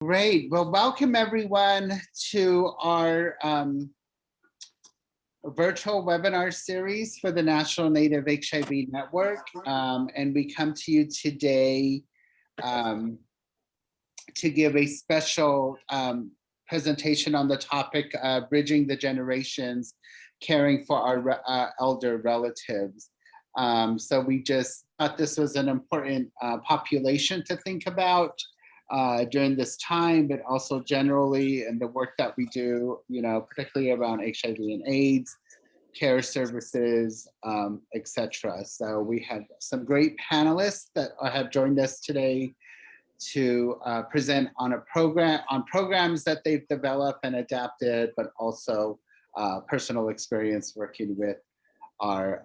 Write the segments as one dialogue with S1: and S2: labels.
S1: Great. Well, welcome everyone to our virtual webinar series for the National Native HIV Network. And we come to you today to give a special presentation on the topic of bridging the generations, caring for our elder relatives. So we just thought this was an important population to think about during this time, but also generally in the work that we do, particularly around HIV and AIDS, care services, etc. So we have some great panelists that have joined us today to present on programs that they've developed and adapted, but also personal experience working with our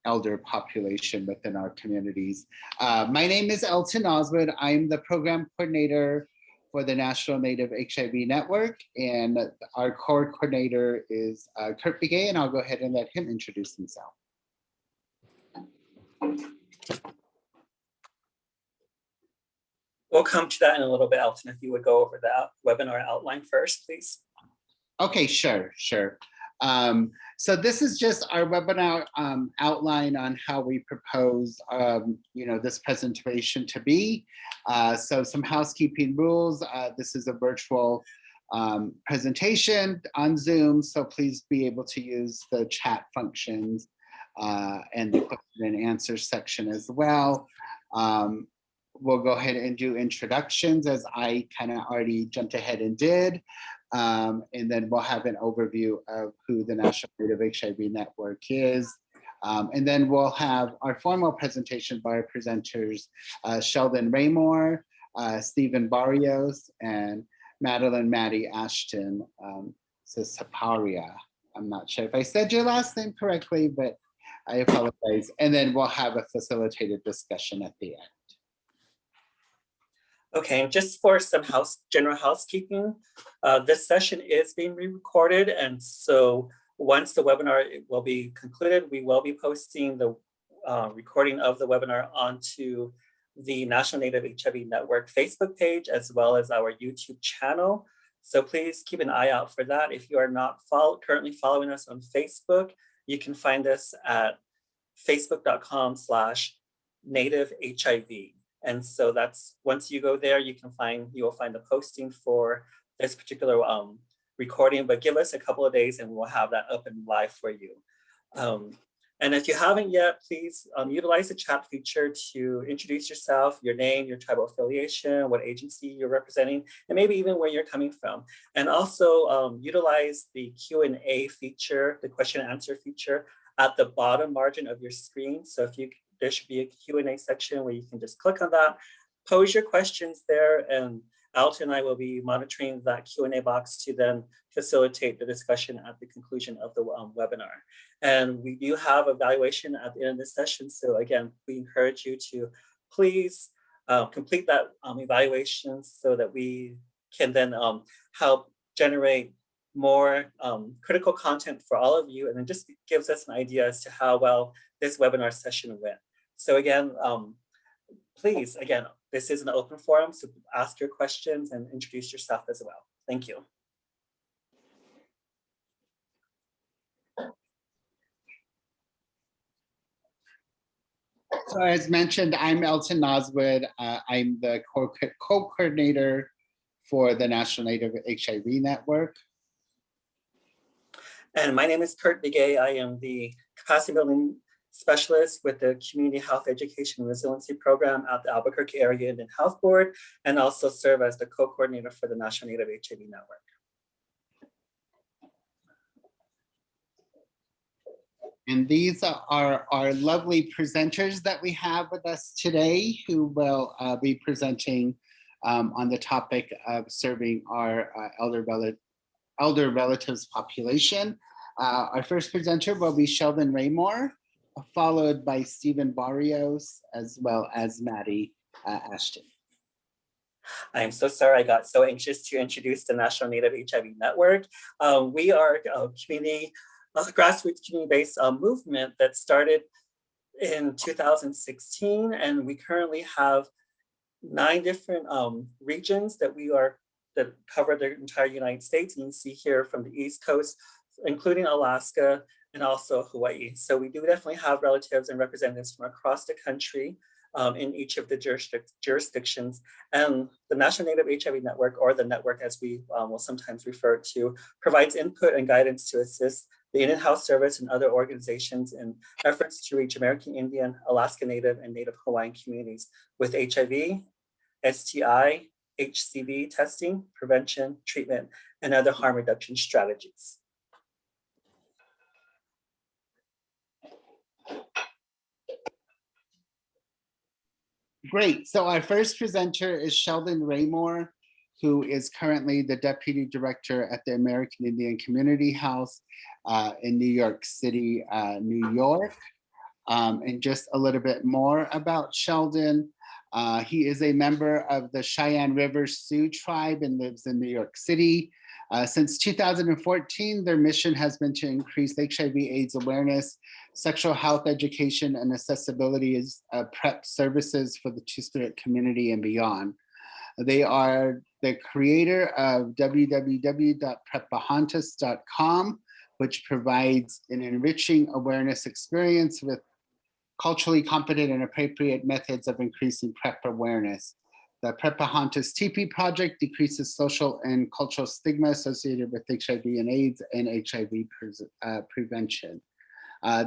S1: elder population within our communities. My name is Elton Oswood. I'm the program coordinator for the National Native HIV Network, and our core coordinator is Kurt Begay, and I'll go ahead and let him introduce himself.
S2: We'll come to that in a little bit, Elton, if you would go over the webinar outline first, please.
S1: Okay, sure. So this is just our webinar outline on how we propose, this presentation to be. So some housekeeping rules. This is a virtual presentation on Zoom, so please be able to use the chat functions and the question and answer section as well. We'll go ahead and do introductions, as I kind of already jumped ahead and did. And then we'll have an overview of who the National Native HIV Network is. And then we'll have our formal presentation by our presenters, Sheldon Raymore, Stephen Barrios, and Maddalynn, Maddie, Ashton, Sesepasara. I'm not sure if I said your last name correctly, but I apologize. And then we'll have a facilitated discussion at the end.
S2: Okay, just for some general housekeeping, this session is being re-recorded, and so once the webinar will be concluded, we will be posting the recording of the webinar onto the National Native HIV Network Facebook page, as well as our YouTube channel. So please keep an eye out for that. If you are not currently following us on Facebook, you can find us at facebook.com/nativehiv. And so that's, once you go there, you will find the posting for this particular recording, but give us a couple of days and we'll have that up and live for you. And if you haven't yet, please utilize the chat feature to introduce yourself, your name, your tribal affiliation, what agency you're representing, and maybe even where you're coming from. And also utilize the Q&A feature, the question and answer feature at the bottom margin of your screen. So there should be a Q&A section where you can just click on that, pose your questions there, and Alton and I will be monitoring that Q&A box to then facilitate the discussion at the conclusion of the webinar. And we do have evaluation at the end of this session. So again, we encourage you to please complete that evaluation so that we can then help generate more critical content for all of you, and then just gives us an idea as to how well this webinar session went. So again, please, this is an open forum, so ask your questions and introduce yourself as well. Thank you.
S1: So as mentioned, I'm Elton Oswood. I'm the co-coordinator for the National Native HIV Network.
S2: And my name is Kurt Begay. I am the capacity building specialist with the Community Health Education Resiliency Program at the Albuquerque Area Indian Health Board, and also serve as the co-coordinator for the National Native HIV Network.
S1: And these are our lovely presenters that we have with us today, who will be presenting on the topic of serving our elder relatives population. Our first presenter will be Sheldon Raymore, followed by Stephen Barrios, as well as Maddie, Ashton.
S2: I am so sorry, I got so anxious to introduce the National Native HIV Network. We are a grassroots community-based movement that started in 2016, and we currently have 9 different regions that that cover the entire United States. And you see here from the East Coast, including Alaska and also Hawaii. So we do definitely have relatives and representatives from across the country in each of the jurisdictions. And the National Native HIV Network, or the network as we will sometimes refer to, provides input and guidance to assist the Indian Health Service and other organizations in efforts to reach American Indian, Alaska Native, and Native Hawaiian communities with HIV, STI, HCV testing, prevention, treatment, and other harm reduction strategies.
S1: Great. So our first presenter is Sheldon Raymore, who is currently the Deputy Director at the American Indian Community House in New York City, New York. And just a little bit more about Sheldon. He is a member of the Cheyenne River Sioux tribe and lives in New York City. Since 2014, their mission has been to increase HIV/AIDS awareness, sexual health education, and accessibility PrEP services for the Two-Spirit community and beyond. They are the creator of www.prepahontas.com, which provides an enriching awareness experience with culturally competent and appropriate methods of increasing PrEP awareness. The Prepahontas TP project decreases social and cultural stigma associated with HIV and AIDS and HIV prevention.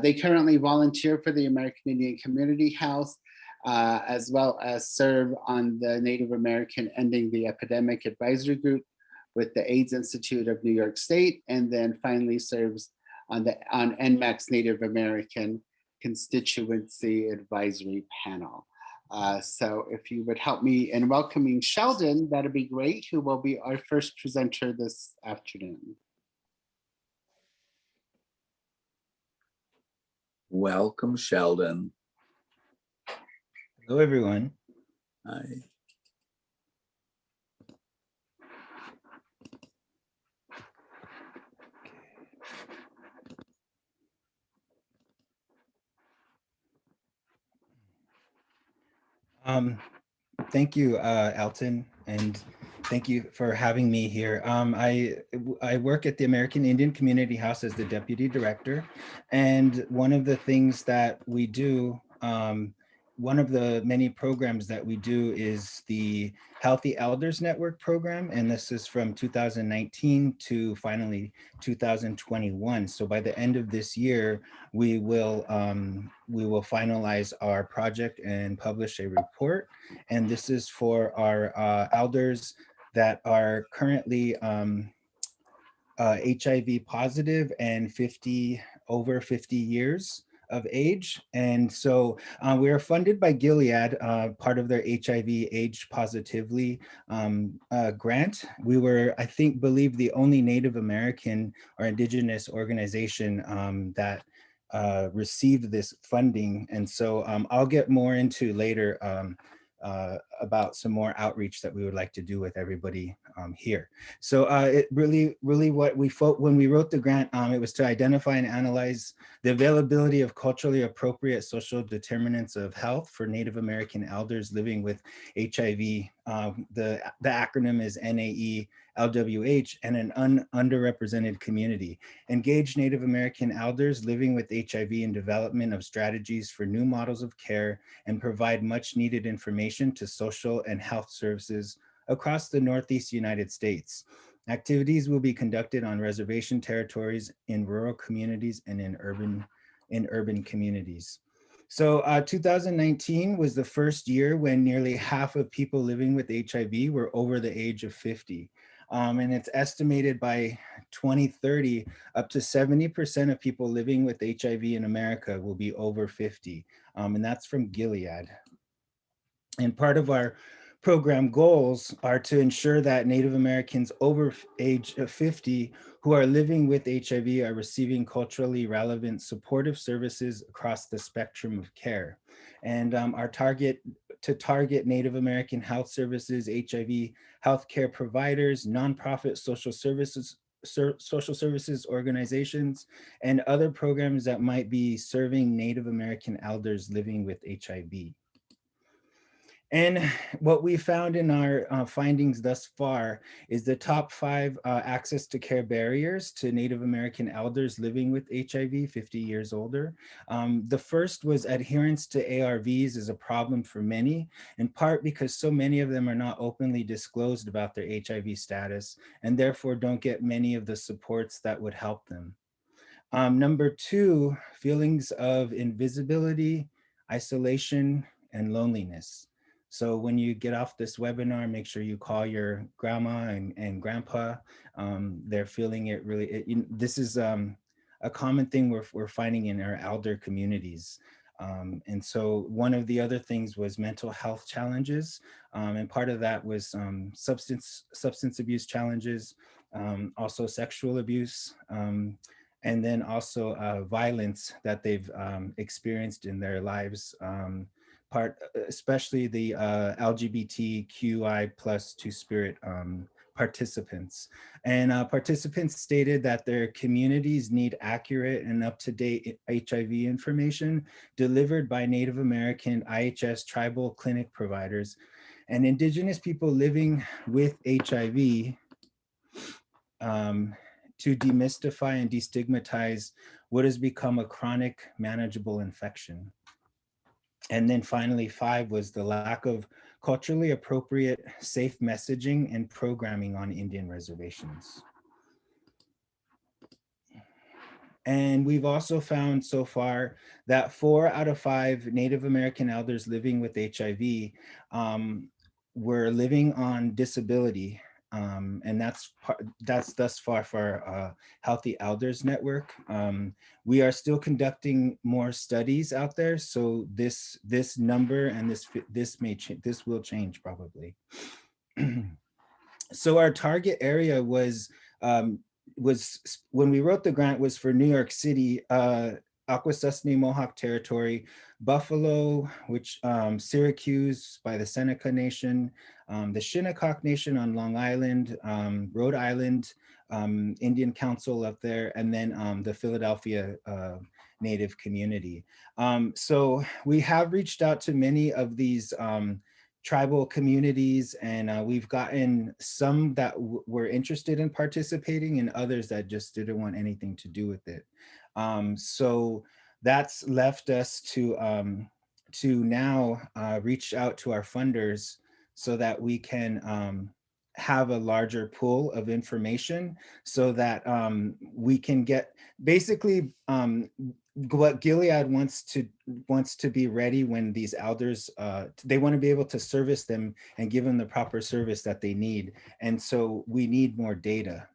S1: They currently volunteer for the American Indian Community House, as well as serve on the Native American Ending the Epidemic Advisory Group with the AIDS Institute of New York State, and then finally serves on NMAC's Native American Constituency Advisory Panel. So if you would help me in welcoming Sheldon, that'd be great, who will be our first presenter this afternoon.
S3: Welcome, Sheldon.
S4: Hello, everyone.
S3: Hi.
S4: Thank you, Alton, and thank you for having me here. I work at the American Indian Community House as the Deputy Director, and one of the things that we do, one of the many programs that we do is the Healthy Elders Network program, and this is from 2019 to finally 2021. So by the end of this year, we will finalize our project and publish a report. And this is for our elders that are currently HIV positive and over 50 years of age. And so we are funded by Gilead, part of their HIV age positively grant. We were, I think, believe the only Native American or Indigenous organization that received this funding. And so I'll get more into later about some more outreach that we would like to do with everybody here. So it really what we when we wrote the grant, it was to identify and analyze the availability of culturally appropriate social determinants of health for Native American elders living with HIV. The acronym is NAE LWH, and an underrepresented community. Engage Native American elders living with HIV in development of strategies for new models of care, and provide much needed information to social and health services across the Northeast United States. Activities will be conducted on reservation territories, in rural communities, and in urban communities. So 2019 was the first year when nearly half of people living with HIV were over the age of 50. And it's estimated by 2030, up to 70% of people living with HIV in America will be over 50. And that's from Gilead. And part of our program goals are to ensure that Native Americans over age of 50 who are living with HIV are receiving culturally relevant supportive services across the spectrum of care. And our target Native American health services, HIV healthcare providers, nonprofit social services organizations, and other programs that might be serving Native American elders living with HIV. And what we found in our findings thus far is the top 5 access to care barriers to Native American elders living with HIV 50 years older. The first was adherence to ARVs is a problem for many, in part because so many of them are not openly disclosed about their HIV status and therefore don't get many of the supports that would help them. Number 2, feelings of invisibility, isolation, and loneliness. So when you get off this webinar, make sure you call your grandma and grandpa. They're feeling it really, this is a common thing we're finding in our elder communities. And so one of the other things was mental health challenges. And part of that was substance abuse challenges, also sexual abuse, and then also violence that they've experienced in their lives, especially the LGBTQI plus Two-Spirit participants. And participants stated that their communities need accurate and up-to-date HIV information delivered by Native American IHS tribal clinic providers, and Indigenous people living with HIV to demystify and destigmatize what has become a chronic manageable infection. And then finally, 5 was the lack of culturally appropriate, safe messaging and programming on Indian reservations. And we've also found so far that 4 out of 5 Native American elders living with HIV were living on disability. And that's thus far for our Healthy Elders Network. We are still conducting more studies out there, so this number and this will change probably. So our target area was when we wrote the grant was for New York City, Akwesasne Mohawk Territory, Buffalo, which Syracuse by the Seneca Nation, the Shinnecock Nation on Long Island, Rhode Island, Indian Council up there, and then the Philadelphia Native community. So we have reached out to many of these tribal communities, and we've gotten some that were interested in participating and others that just didn't want anything to do with it. So that's left us to now reach out to our funders so that we can have a larger pool of information so that we can get basically what Gilead wants to be ready when these elders, they want to be able to service them and give them the proper service that they need. And so we need more data,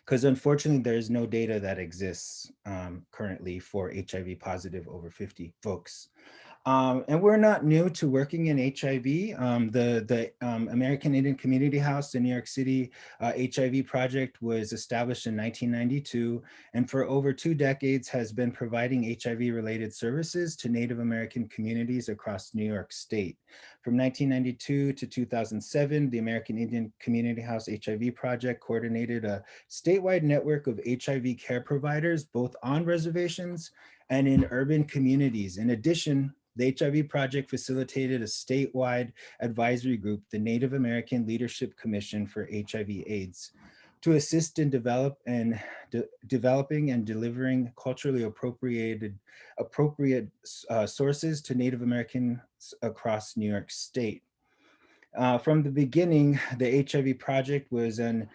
S4: because unfortunately there's no data that exists currently for HIV positive over 50 folks. And we're not new to working in HIV. The American Indian Community House in New York City HIV project was established in 1992, and for over 2 decades has been providing HIV-related services to Native American communities across New York State. From 1992 to 2007, the American Indian Community House HIV project coordinated a statewide network of HIV care providers, both on reservations and in urban communities. In addition, the HIV project facilitated a statewide advisory group, the Native American Leadership Commission for HIV/AIDS, to assist in developing and delivering culturally appropriate sources to Native Americans across New York State. From the beginning, the HIV project was an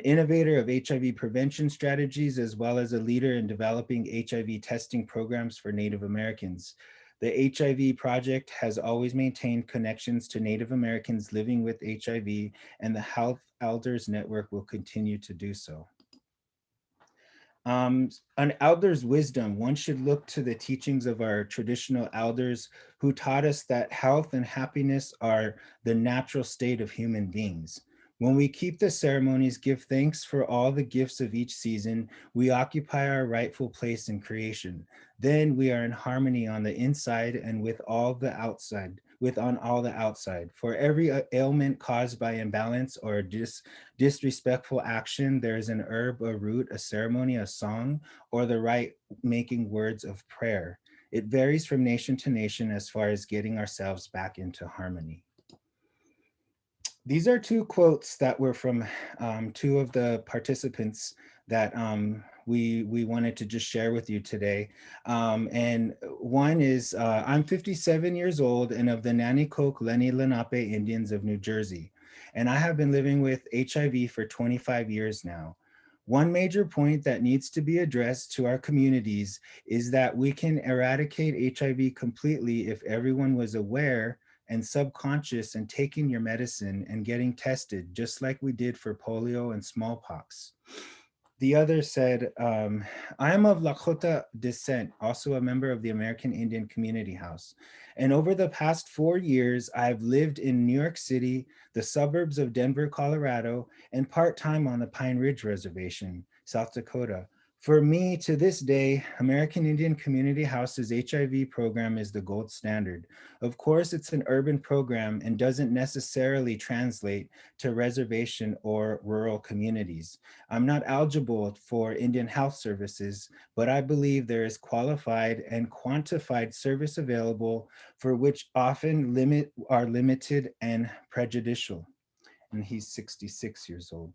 S4: innovator of HIV prevention strategies, as well as a leader in developing HIV testing programs for Native Americans. The HIV project has always maintained connections to Native Americans living with HIV, and the Health Elders Network will continue to do so. An elder's wisdom, one should look to the teachings of our traditional elders who taught us that health and happiness are the natural state of human beings. When we keep the ceremonies, give thanks for all the gifts of each season, we occupy our rightful place in creation. Then we are in harmony on the inside and with all the outside, on all the outside. For every ailment caused by imbalance or disrespectful action, there is an herb, a root, a ceremony, a song, or the right making words of prayer. It varies from nation to nation as far as getting ourselves back into harmony. These are two quotes that were from two of the participants that we wanted to just share with you today. And one is, I'm 57 years old and of the Nanticoke Lenni Lenape Indians of New Jersey. And I have been living with HIV for 25 years now. One major point that needs to be addressed to our communities is that we can eradicate HIV completely if everyone was aware and subconscious and taking your medicine and getting tested, just like we did for polio and smallpox. The other said, I am of Lakota descent, also a member of the American Indian Community House. And over the past 4 years, I've lived in New York City, the suburbs of Denver, Colorado, and part-time on the Pine Ridge Reservation, South Dakota. For me, to this day, American Indian Community House's HIV program is the gold standard. Of course, it's an urban program and doesn't necessarily translate to reservation or rural communities. I'm not eligible for Indian Health Services, but I believe there is qualified and quantified service available for which often are limited and prejudicial. And he's 66 years old.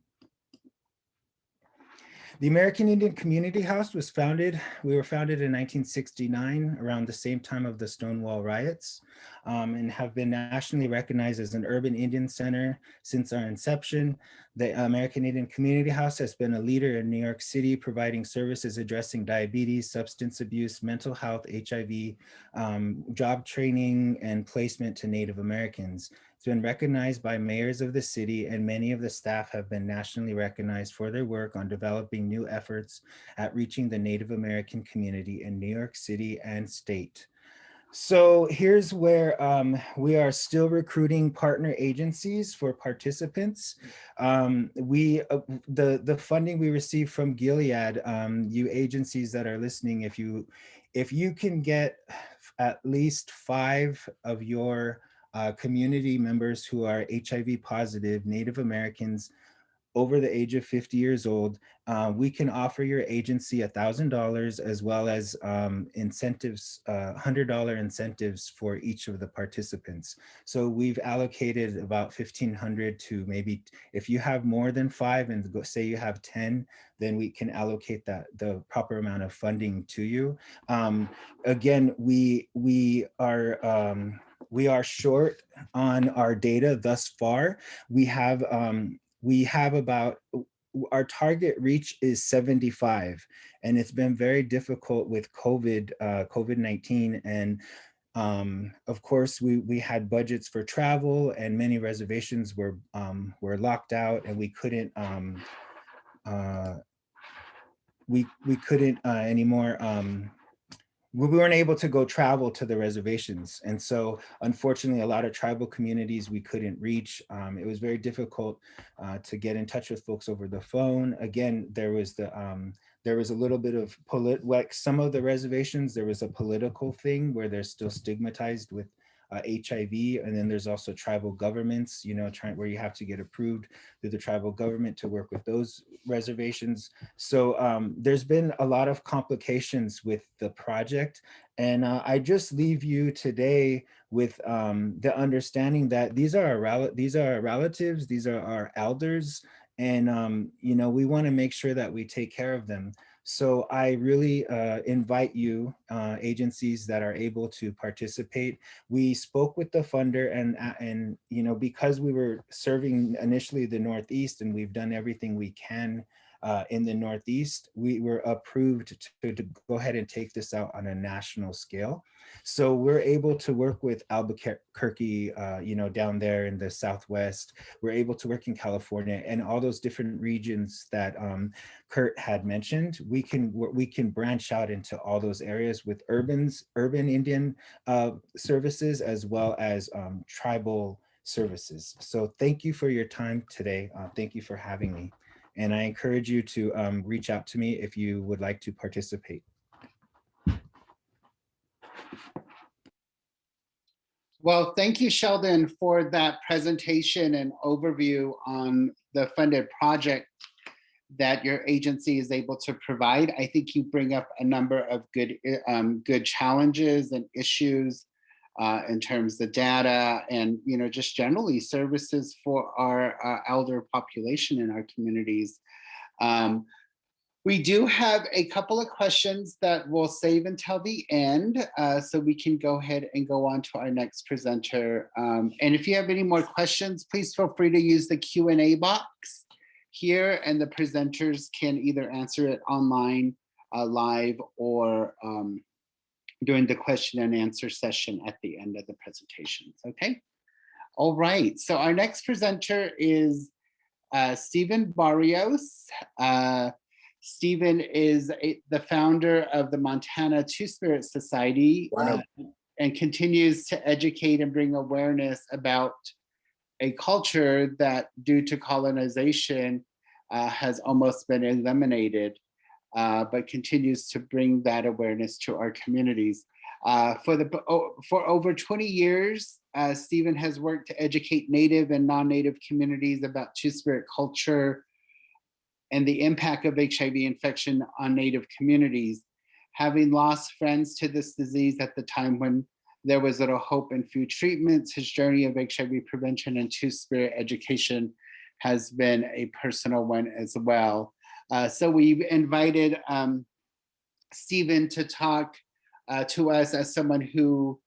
S4: The American Indian Community House was founded, we were founded in 1969, around the same time of the Stonewall riots, and have been nationally recognized as an urban Indian center since our inception. The American Indian Community House has been a leader in New York City, providing services addressing diabetes, substance abuse, mental health, HIV, job training, and placement to Native Americans. It's been recognized by mayors of the city, and many of the staff have been nationally recognized for their work on developing new efforts at reaching the Native American community in New York City and state. So here's where we are still recruiting partner agencies for participants. The funding we received from Gilead, you agencies that are listening, if you can get at least 5 of your community members who are HIV positive, Native Americans over the age of 50 years old, we can offer your agency $1,000 as well as incentives, $100 incentives for each of the participants. So we've allocated about 1,500 to maybe, if you have more than 5 and say you have 10, then we can allocate the proper amount of funding to you. Again, we are short on our data thus far. We have about, our target reach is 75, and it's been very difficult with COVID-19. And of course, we had budgets for travel, and many reservations were locked out, and we couldn't anymore. We weren't able to go travel to the reservations. And so unfortunately, a lot of tribal communities we couldn't reach. It was very difficult to get in touch with folks over the phone. Again, there was a little bit of like some of the reservations, there was a political thing where they're still stigmatized with HIV, and then there's also tribal governments, where you have to get approved through the tribal government to work with those reservations. So there's been a lot of complications with the project, and I just leave you today with the understanding that these are our relatives, these are our elders, and we want to make sure that we take care of them. So I really invite you, agencies that are able to participate. We spoke with the funder, and because we were serving initially the Northeast, and we've done everything we can in the Northeast, we were approved to go ahead and take this out on a national scale. So we're able to work with Albuquerque, down there in the Southwest. We're able to work in California and all those different regions that Kurt had mentioned. We can branch out into all those areas with urban Indian services as well as tribal services. So thank you for your time today. Thank you for having me. And I encourage you to reach out to me if you would like to participate.
S1: Well, thank you, Sheldon, for that presentation and overview on the funded project. that your agency is able to provide. I think you bring up a number of good challenges and issues in terms of data and, you know, just generally services for our elder population in our communities. We do have a couple of questions that we'll save until the end, so we can go ahead and go on to our next presenter. And if you have any more questions, please feel free to use the Q&A box here, and the presenters can either answer it online, live, or during the question and answer session at the end of the presentations, okay? All right, so our next presenter is Stephen Barrios. Stephen is the founder of the Montana Two-Spirit Society and continues to educate and bring awareness about a culture that, due to colonization, has almost been eliminated, but continues to bring that awareness to our communities. For over 20 years, Stephen has worked to educate Native and non-Native communities about Two-Spirit culture and the impact of HIV infection on Native communities. Having lost friends to this disease at the time when there was little hope and few treatments, his journey of HIV prevention and Two-Spirit education has been a personal one as well. So we've invited Stephen to talk to us as someone who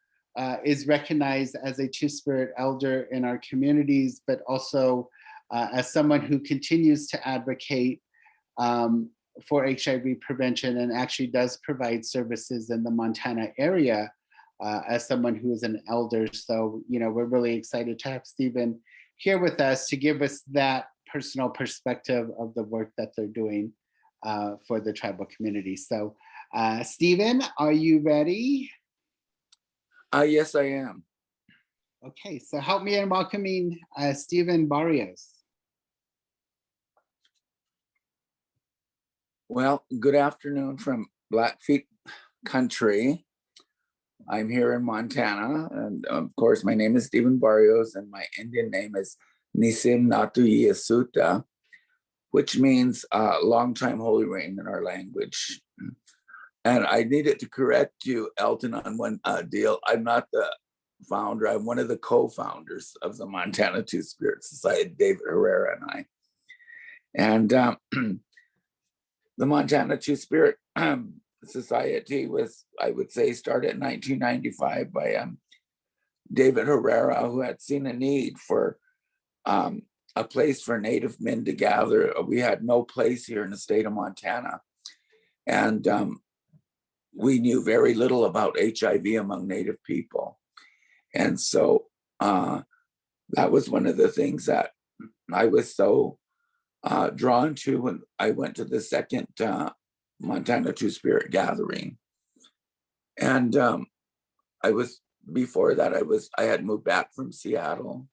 S1: is recognized as a Two-Spirit elder in our communities, but also as someone who continues to advocate for HIV prevention and actually does provide services in the Montana area as someone who is an elder. So, you know, we're really excited to have Stephen here with us to give us that personal perspective of the work that they're doing for the tribal community. So, Stephen, are you ready?
S3: Yes, I am.
S1: Okay, so help me in welcoming Stephen Barrios.
S3: Well, good afternoon from Blackfeet country. I'm here in Montana, and of course, my name is Stephen Barrios, and my Indian name is Nisim Natu Yasuta, which means long time holy rain in our language. And I needed to correct you, Elton, on one deal. I'm not the founder. I'm one of the co-founders of the Montana Two-Spirit Society, David Herrera and I. And the Montana Two-Spirit Society was, I would say, started in 1995 by David Herrera, who had seen a need for a place for Native men to gather. We had no place here in the state of Montana. And we knew very little about HIV among Native people. And so that was one of the things that I was so drawn to when I went to the second Montana Two-Spirit gathering. And before that, I had moved back from Seattle.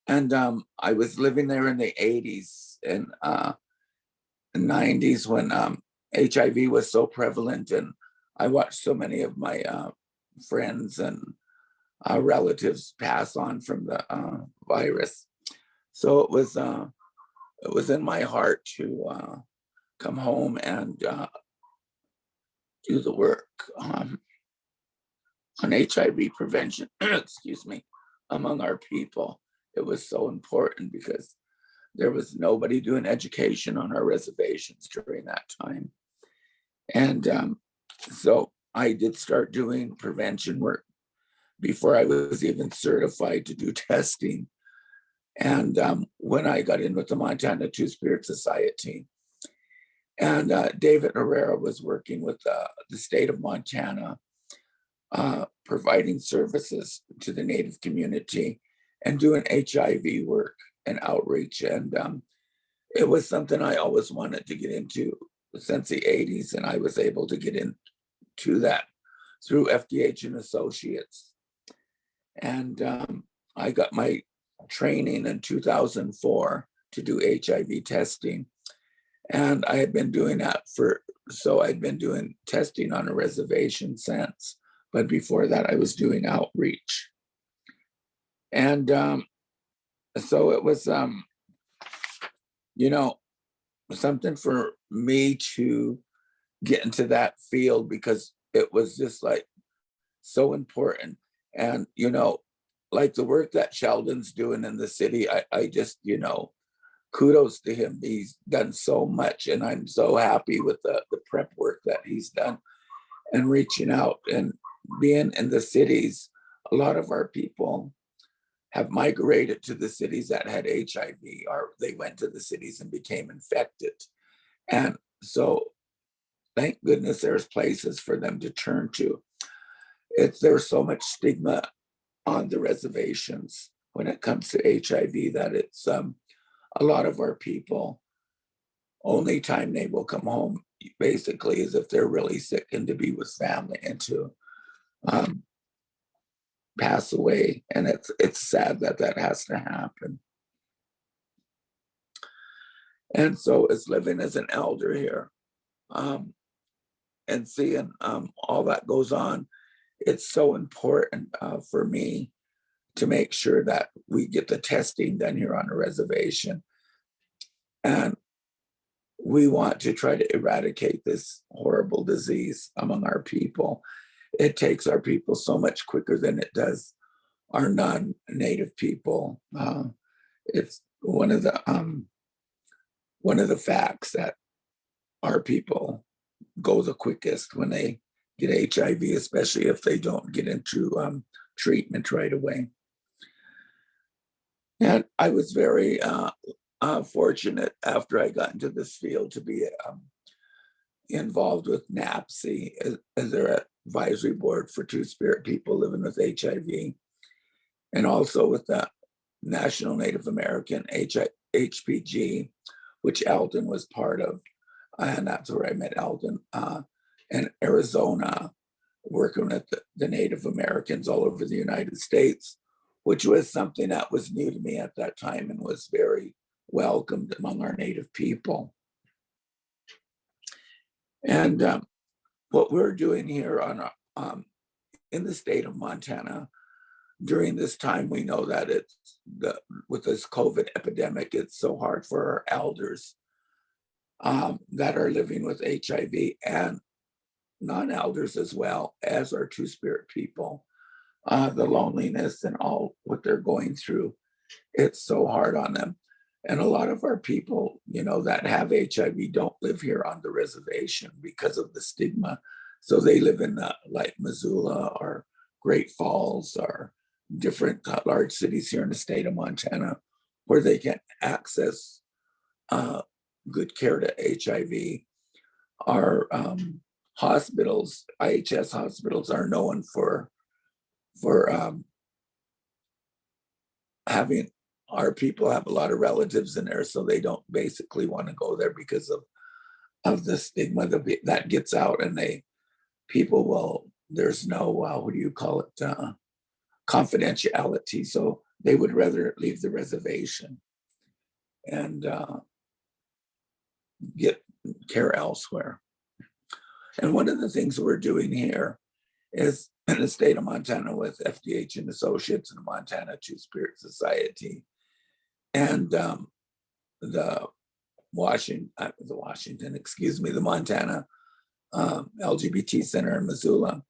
S3: And I was living there in the 80s and 90s when HIV was so prevalent, and I watched so many of my friends and relatives pass on from the virus. So it was in my heart to come home and do the work on HIV prevention, excuse me, among our people. It was so important because there was nobody doing education on our reservations during that time. And so I did start doing prevention work before I was even certified to do testing. And when I got in with the Montana Two-Spirit Society, and David Herrera was working with the state of Montana, providing services to the Native community and doing HIV work and outreach. And it was something I always wanted to get into since the 80s, and I was able to get into that through FDH and Associates. And I got my training in 2004 to do HIV testing. And I had been doing that so I'd been doing testing on a reservation since, but before that I was doing outreach. And so it was you know, something for me to get into that field because it was just like so important. And, you know, like the work that Sheldon's doing in the city, I just, you know, kudos to him. He's done so much, and I'm so happy with the prep work that he's done and reaching out and being in the cities. A lot of our people have migrated to the cities that had HIV, or they went to the cities and became infected. And so thank goodness there's places for them to turn to. There's so much stigma on the reservations when it comes to HIV that it's a lot of our people, only time they will come home basically is if they're really sick and to be with family and to pass away. And it's sad that that has to happen. And so as living as an elder here and seeing all that goes on, it's so important for me to make sure that we get the testing done here on the reservation. And we want to try to eradicate this horrible disease among our people. It takes our people so much quicker than it does our non-native people. It's one of the facts that our people go the quickest when they get HIV, especially if they don't get into treatment right away. And I was very fortunate after I got into this field to be involved with NAPSI as their advisory board for Two-Spirit people living with HIV, and also with the National Native American HPG, which Eldon was part of. And that's where I met Eldon, in Arizona, working with the Native Americans all over the United States, which was something that was new to me at that time and was very welcomed among our Native people. And what we're doing here in the state of Montana during this time, we know that with this COVID epidemic, it's so hard for our elders that are living with HIV and non-elders as well as our Two-Spirit people. The loneliness and all what they're going through, it's so hard on them. And a lot of our people, you know, that have HIV don't live here on the reservation because of the stigma. So they live in like Missoula or Great Falls or different large cities here in the state of Montana where they can access good care to HIV. Our hospitals, IHS hospitals, are known for having our people have a lot of relatives in there, so they don't basically want to go there because of the stigma that gets out, and there's no what do you call it, confidentiality, so they would rather leave the reservation and get care elsewhere. And one of the things we're doing here is in the state of Montana with FDH and Associates and the Montana Two-Spirit Society and the Montana LGBT Center in Missoula.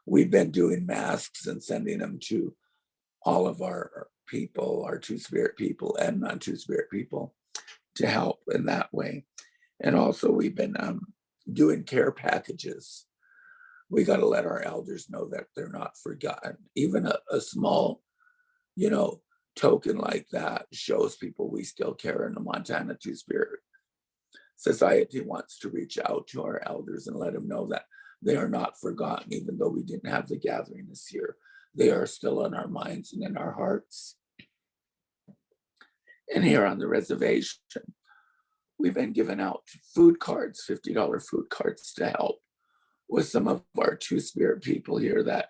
S3: We've been doing masks and sending them to all of our people, our Two-Spirit people and non-Two-Spirit people, to help in that way. And also we've been doing care packages. We got to let our elders know that they're not forgotten. Even a small, you know, token like that shows people we still care, and the Montana Two-Spirit Society wants to reach out to our elders and let them know that they are not forgotten, even though we didn't have the gathering this year. They are still on our minds and in our hearts. And here on the reservation, we've been giving out food cards, $50 food cards, to help with some of our Two-Spirit people here that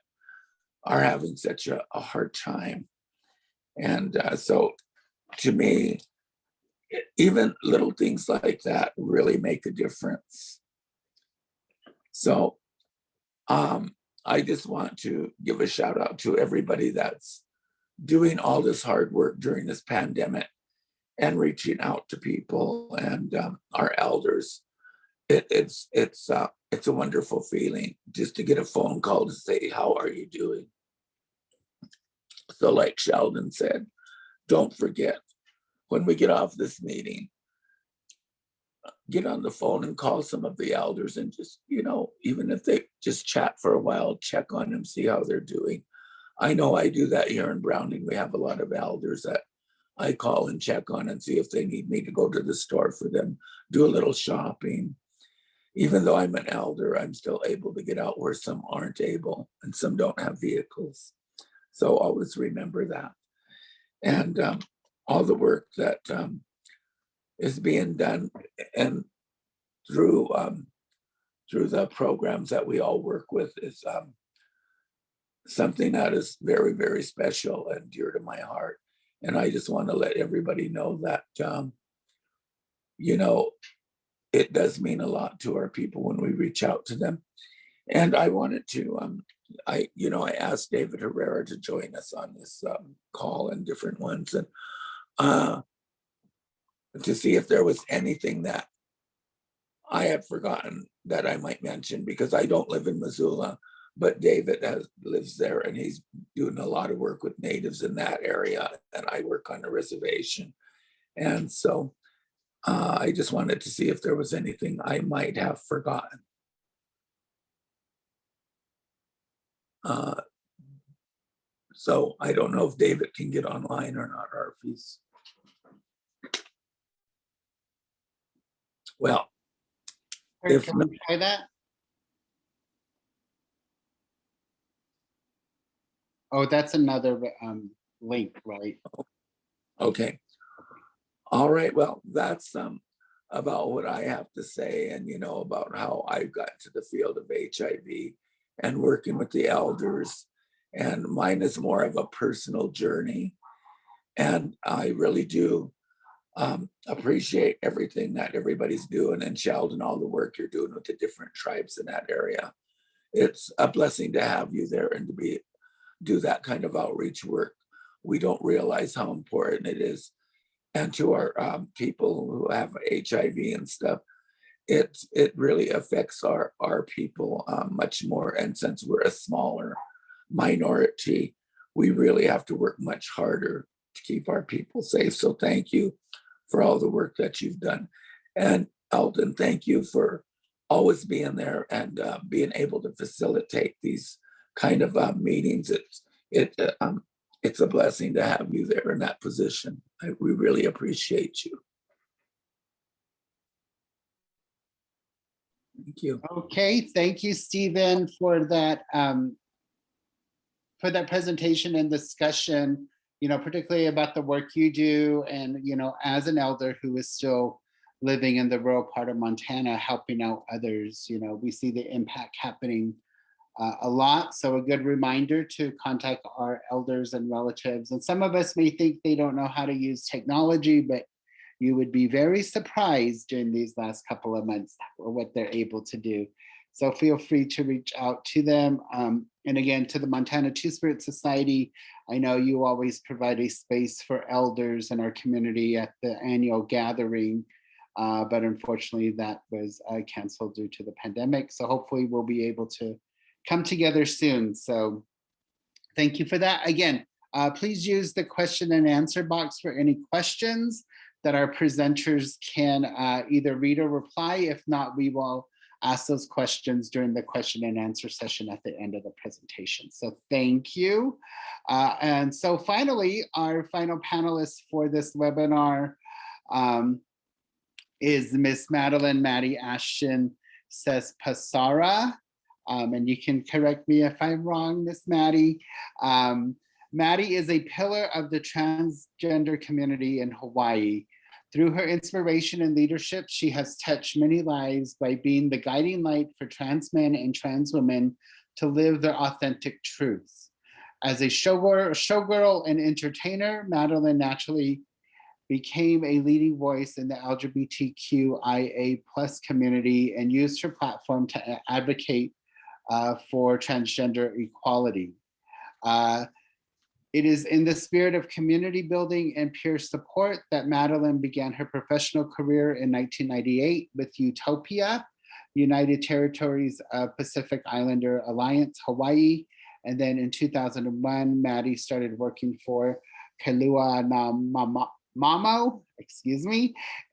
S3: are having such a hard time. And so to me, even little things like that really make a difference. So I just want to give a shout out to everybody that's doing all this hard work during this pandemic and reaching out to people and our elders. It's a wonderful feeling just to get a phone call to say, how are you doing? So like Sheldon said, don't forget, when we get off this meeting, get on the phone and call some of the elders and just, even if they just chat for a while, check on them, see how they're doing. I know I do that here in Browning. We have a lot of elders that I call and check on and see if they need me to go to the store for them, do a little shopping. Even though I'm an elder, I'm still able to get out where some aren't able and some don't have vehicles. So always remember that. And all the work that is being done and through the programs that we all work with is something that is very, very special and dear to my heart. And I just want to let everybody know that, it does mean a lot to our people when we reach out to them. And I wanted to, I asked David Herrera to join us on this call and different ones, and to see if there was anything that I had forgotten that I might mention, because I don't live in Missoula, but David lives there and he's doing a lot of work with natives in that area, and I work on a reservation. And so I just wanted to see if there was anything I might have forgotten. So I don't know if David can get online or not, or if he's, well, if
S1: Can we try that? Oh, that's another link, right?
S3: okay. All right, well, that's about what I have to say, and about how I got to the field of HIV and working with the elders. And mine is more of a personal journey. And I really do appreciate everything that everybody's doing, and Sheldon, all the work you're doing with the different tribes in that area. It's a blessing to have you there and to do that kind of outreach work. We don't realize how important it is. And to our people who have HIV and stuff, it really affects our people much more. And since we're a smaller minority, we really have to work much harder to keep our people safe. So thank you for all the work that you've done. And Eldon, thank you for always being there and being able to facilitate these kind of meetings. It's a blessing to have you there in that position. We really appreciate you. Thank you.
S1: Okay, thank you, Stephen, for that presentation and discussion, particularly about the work you do, and, as an elder who is still living in the rural part of Montana, helping out others, we see the impact happening a lot. So a good reminder to contact our elders and relatives. And some of us may think they don't know how to use technology, but you would be very surprised during these last couple of months or what they're able to do. So feel free to reach out to them. And again, to the Montana Two-Spirit Society, I know you always provide a space for elders in our community at the annual gathering, but unfortunately that was canceled due to the pandemic. So hopefully we'll be able to come together soon. So thank you for that. Again, please use the question and answer box for any questions that our presenters can either read or reply. If not, we will ask those questions during the question and answer session at the end of the presentation. So thank you. And so finally, our final panelist for this webinar is Miss Maddalynn Maddie Ashton Sesepasara. And you can correct me if I'm wrong, Miss Maddie. Maddie is a pillar of the transgender community in Hawaii. Through her inspiration and leadership, she has touched many lives by being the guiding light for trans men and trans women to live their authentic truths. As a showgirl and entertainer, Maddalynn naturally became a leading voice in the LGBTQIA+ community and used her platform to advocate for transgender equality. It is in the spirit of community building and peer support that Maddalynn began her professional career in 1998 with Utopia, United Territories of Pacific Islander Alliance, Hawaii. And then in 2001, Maddie started working for Kua'ana,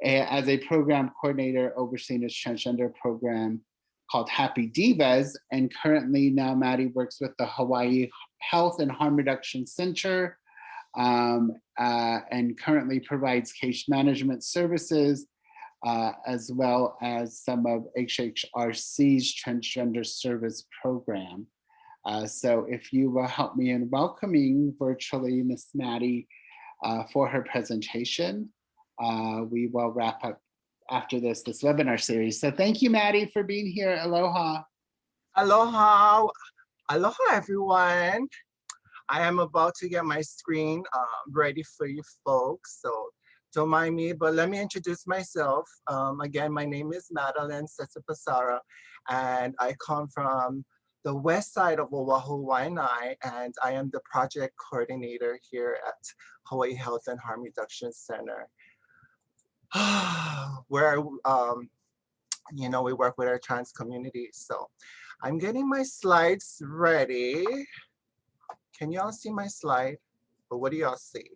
S1: as a program coordinator overseeing a transgender program called Happy Divas. And currently now Maddie works with the Hawaii Health and Harm Reduction Center, and currently provides case management services, as well as some of HHRC's transgender service program. So if you will help me in welcoming virtually Miss Maddie for her presentation, we will wrap up after this webinar series. So thank you, Maddie, for being here. Aloha.
S5: Aloha. Aloha, everyone. I am about to get my screen ready for you folks, so don't mind me, but let me introduce myself. Again, my name is Maddalynn Sesepasara, and I come from the west side of Oahu, Waianae, and I am the project coordinator here at Hawaii Health and Harm Reduction Center, where you know, we work with our trans community. So I'm getting my slides ready. Can y'all see my slide? Or what do y'all see?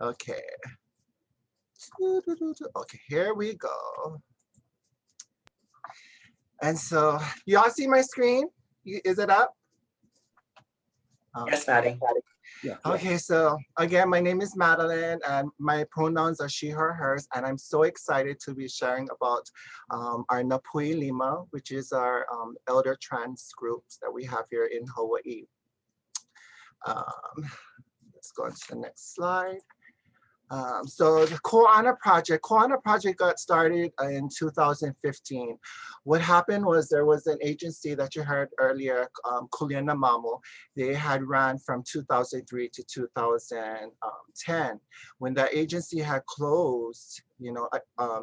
S5: Okay. Okay, here we go. And so, y'all see my screen? Is it up?
S2: Yes, Maddie.
S1: Yeah.
S5: Okay, so again, my name is Maddalynn, and my pronouns are she, her, hers, and I'm so excited to be sharing about our Napui Lima, which is our elder trans groups that we have here in Hawaii. Let's go on to the next slide. So the Kua'ana project got started in 2015. What happened was there was an agency that you heard earlier, Kua'ana Mamo. They had ran from 2003 to 2010. When that agency had closed, you know,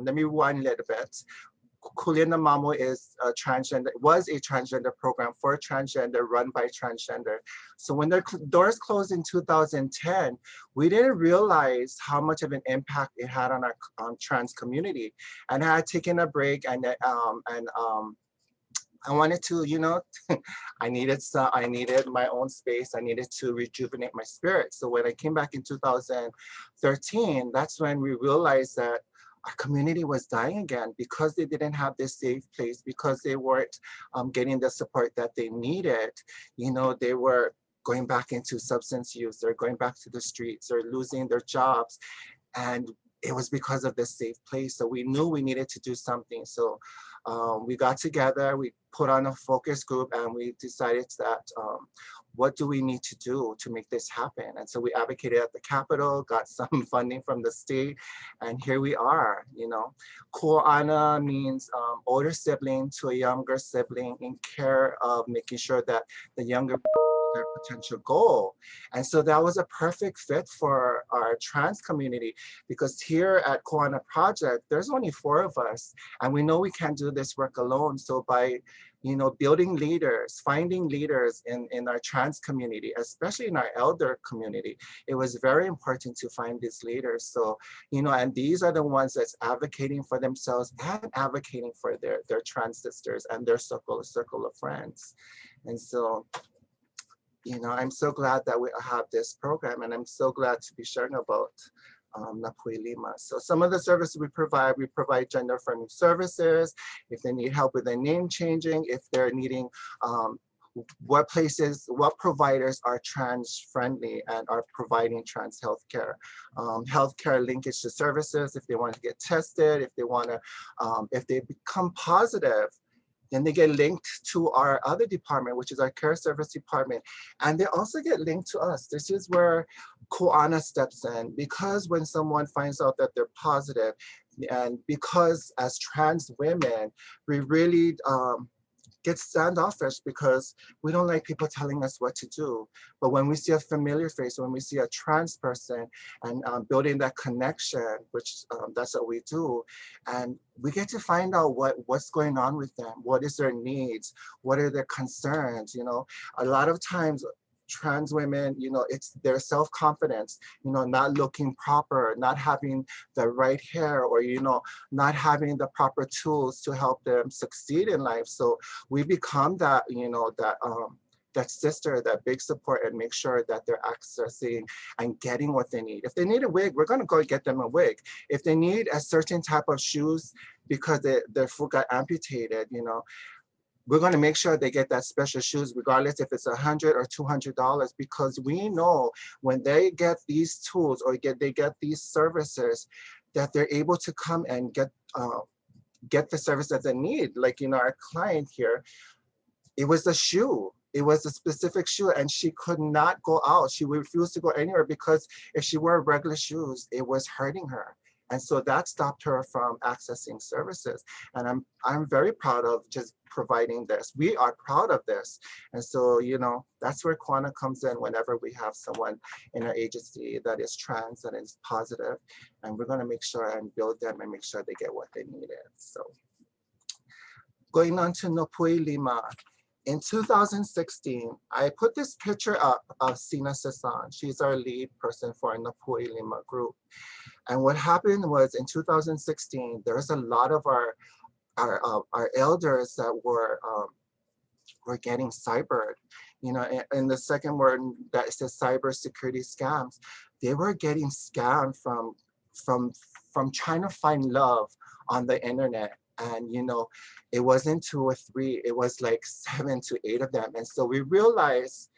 S5: let me rewind a little bit. Kua'ana Mamo is a transgender, was a transgender program for transgender, run by transgender. So when their doors closed in 2010, we didn't realize how much of an impact it had on our trans community. And I had taken a break, and I wanted to, you know, I needed my own space. I needed to rejuvenate my spirit. So when I came back in 2013, that's when we realized that our community was dying again because they didn't have this safe place, because they weren't getting the support that they needed. You know, they were going back into substance use, they're going back to the streets, they're losing their jobs. And it was because of this safe place. So we knew we needed to do something. So we got together, we put on a focus group, and we decided that what do we need to do to make this happen? And so we advocated at the Capitol, got some funding from the state, and here we are, you know. Kua'ana means older sibling to a younger sibling in care of making sure that the younger their potential goal. And so that was a perfect fit for our trans community, because here at Kua'ana Project, there's only 4 of us, and we know we can't do this work alone. So by, you know, building leaders, finding leaders in our trans community, especially in our elder community, it was very important to find these leaders. So, you know, and these are the ones that's advocating for themselves and advocating for their trans sisters and their circle of friends. And so, you know, I'm so glad that we have this program, and I'm so glad to be sharing about Napui Lima. So some of the services we provide gender affirming services. If they need help with their name changing, if they're needing what providers are trans friendly and are providing trans healthcare, healthcare linkage to services. If they want to get tested, if they want to, if they become positive, then they get linked to our other department, which is our care service department. And they also get linked to us. This is where Kua'ana steps in, because when someone finds out that they're positive, and because as trans women, we really get standoffish because we don't like people telling us what to do. But when we see a familiar face, when we see a trans person and building that connection, which that's what we do, and we get to find out what's going on with them, what is their needs, what are their concerns. You know, a lot of times trans women, you know, it's their self-confidence, you know, not looking proper, not having the right hair, or, you know, not having the proper tools to help them succeed in life. So we become that, you know, that sister, that big support, and make sure that they're accessing and getting what they need. If they need a wig, we're gonna go get them a wig. If they need a certain type of shoes because their foot got amputated, you know, we're going to make sure they get that special shoes, regardless if it's $100 or $200, because we know when they get these tools or they get these services, that they're able to come and get the service that they need. Like, you know, our client here, it was a shoe. It was a specific shoe, and she could not go out. She refused to go anywhere because if she wore regular shoes, it was hurting her. And so that stopped her from accessing services. And I'm very proud of just providing this. We are proud of this. And so, you know, that's where Kua'ana comes in whenever we have someone in our agency that is trans and is positive. And we're going to make sure and build them and make sure they get what they needed. So going on to Nopui Lima. In 2016, I put this picture up of Sina Sasan. She's our lead person for our Nopui Lima group. And what happened was in 2016, there's a lot of our elders that were getting cybered. You know, and the second word that says cyber security scams, they were getting scammed from trying to find love on the internet. And, you know, it wasn't 2 or 3, it was like 7 to 8 of them. And so we realized,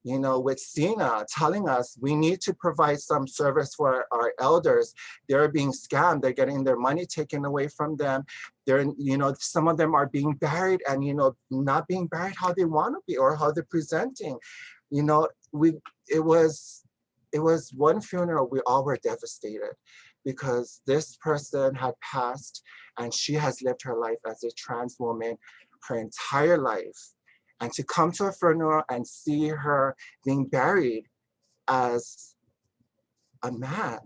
S5: you know, with Sina telling us we need to provide some service for our elders. They're being scammed. They're getting their money taken away from them. They're, you know, some of them are being buried and, you know, not being buried how they want to be or how they're presenting. You know, it was one funeral, we all were devastated because this person had passed and she has lived her life as a trans woman her entire life. And to come to a funeral and see her being buried as a man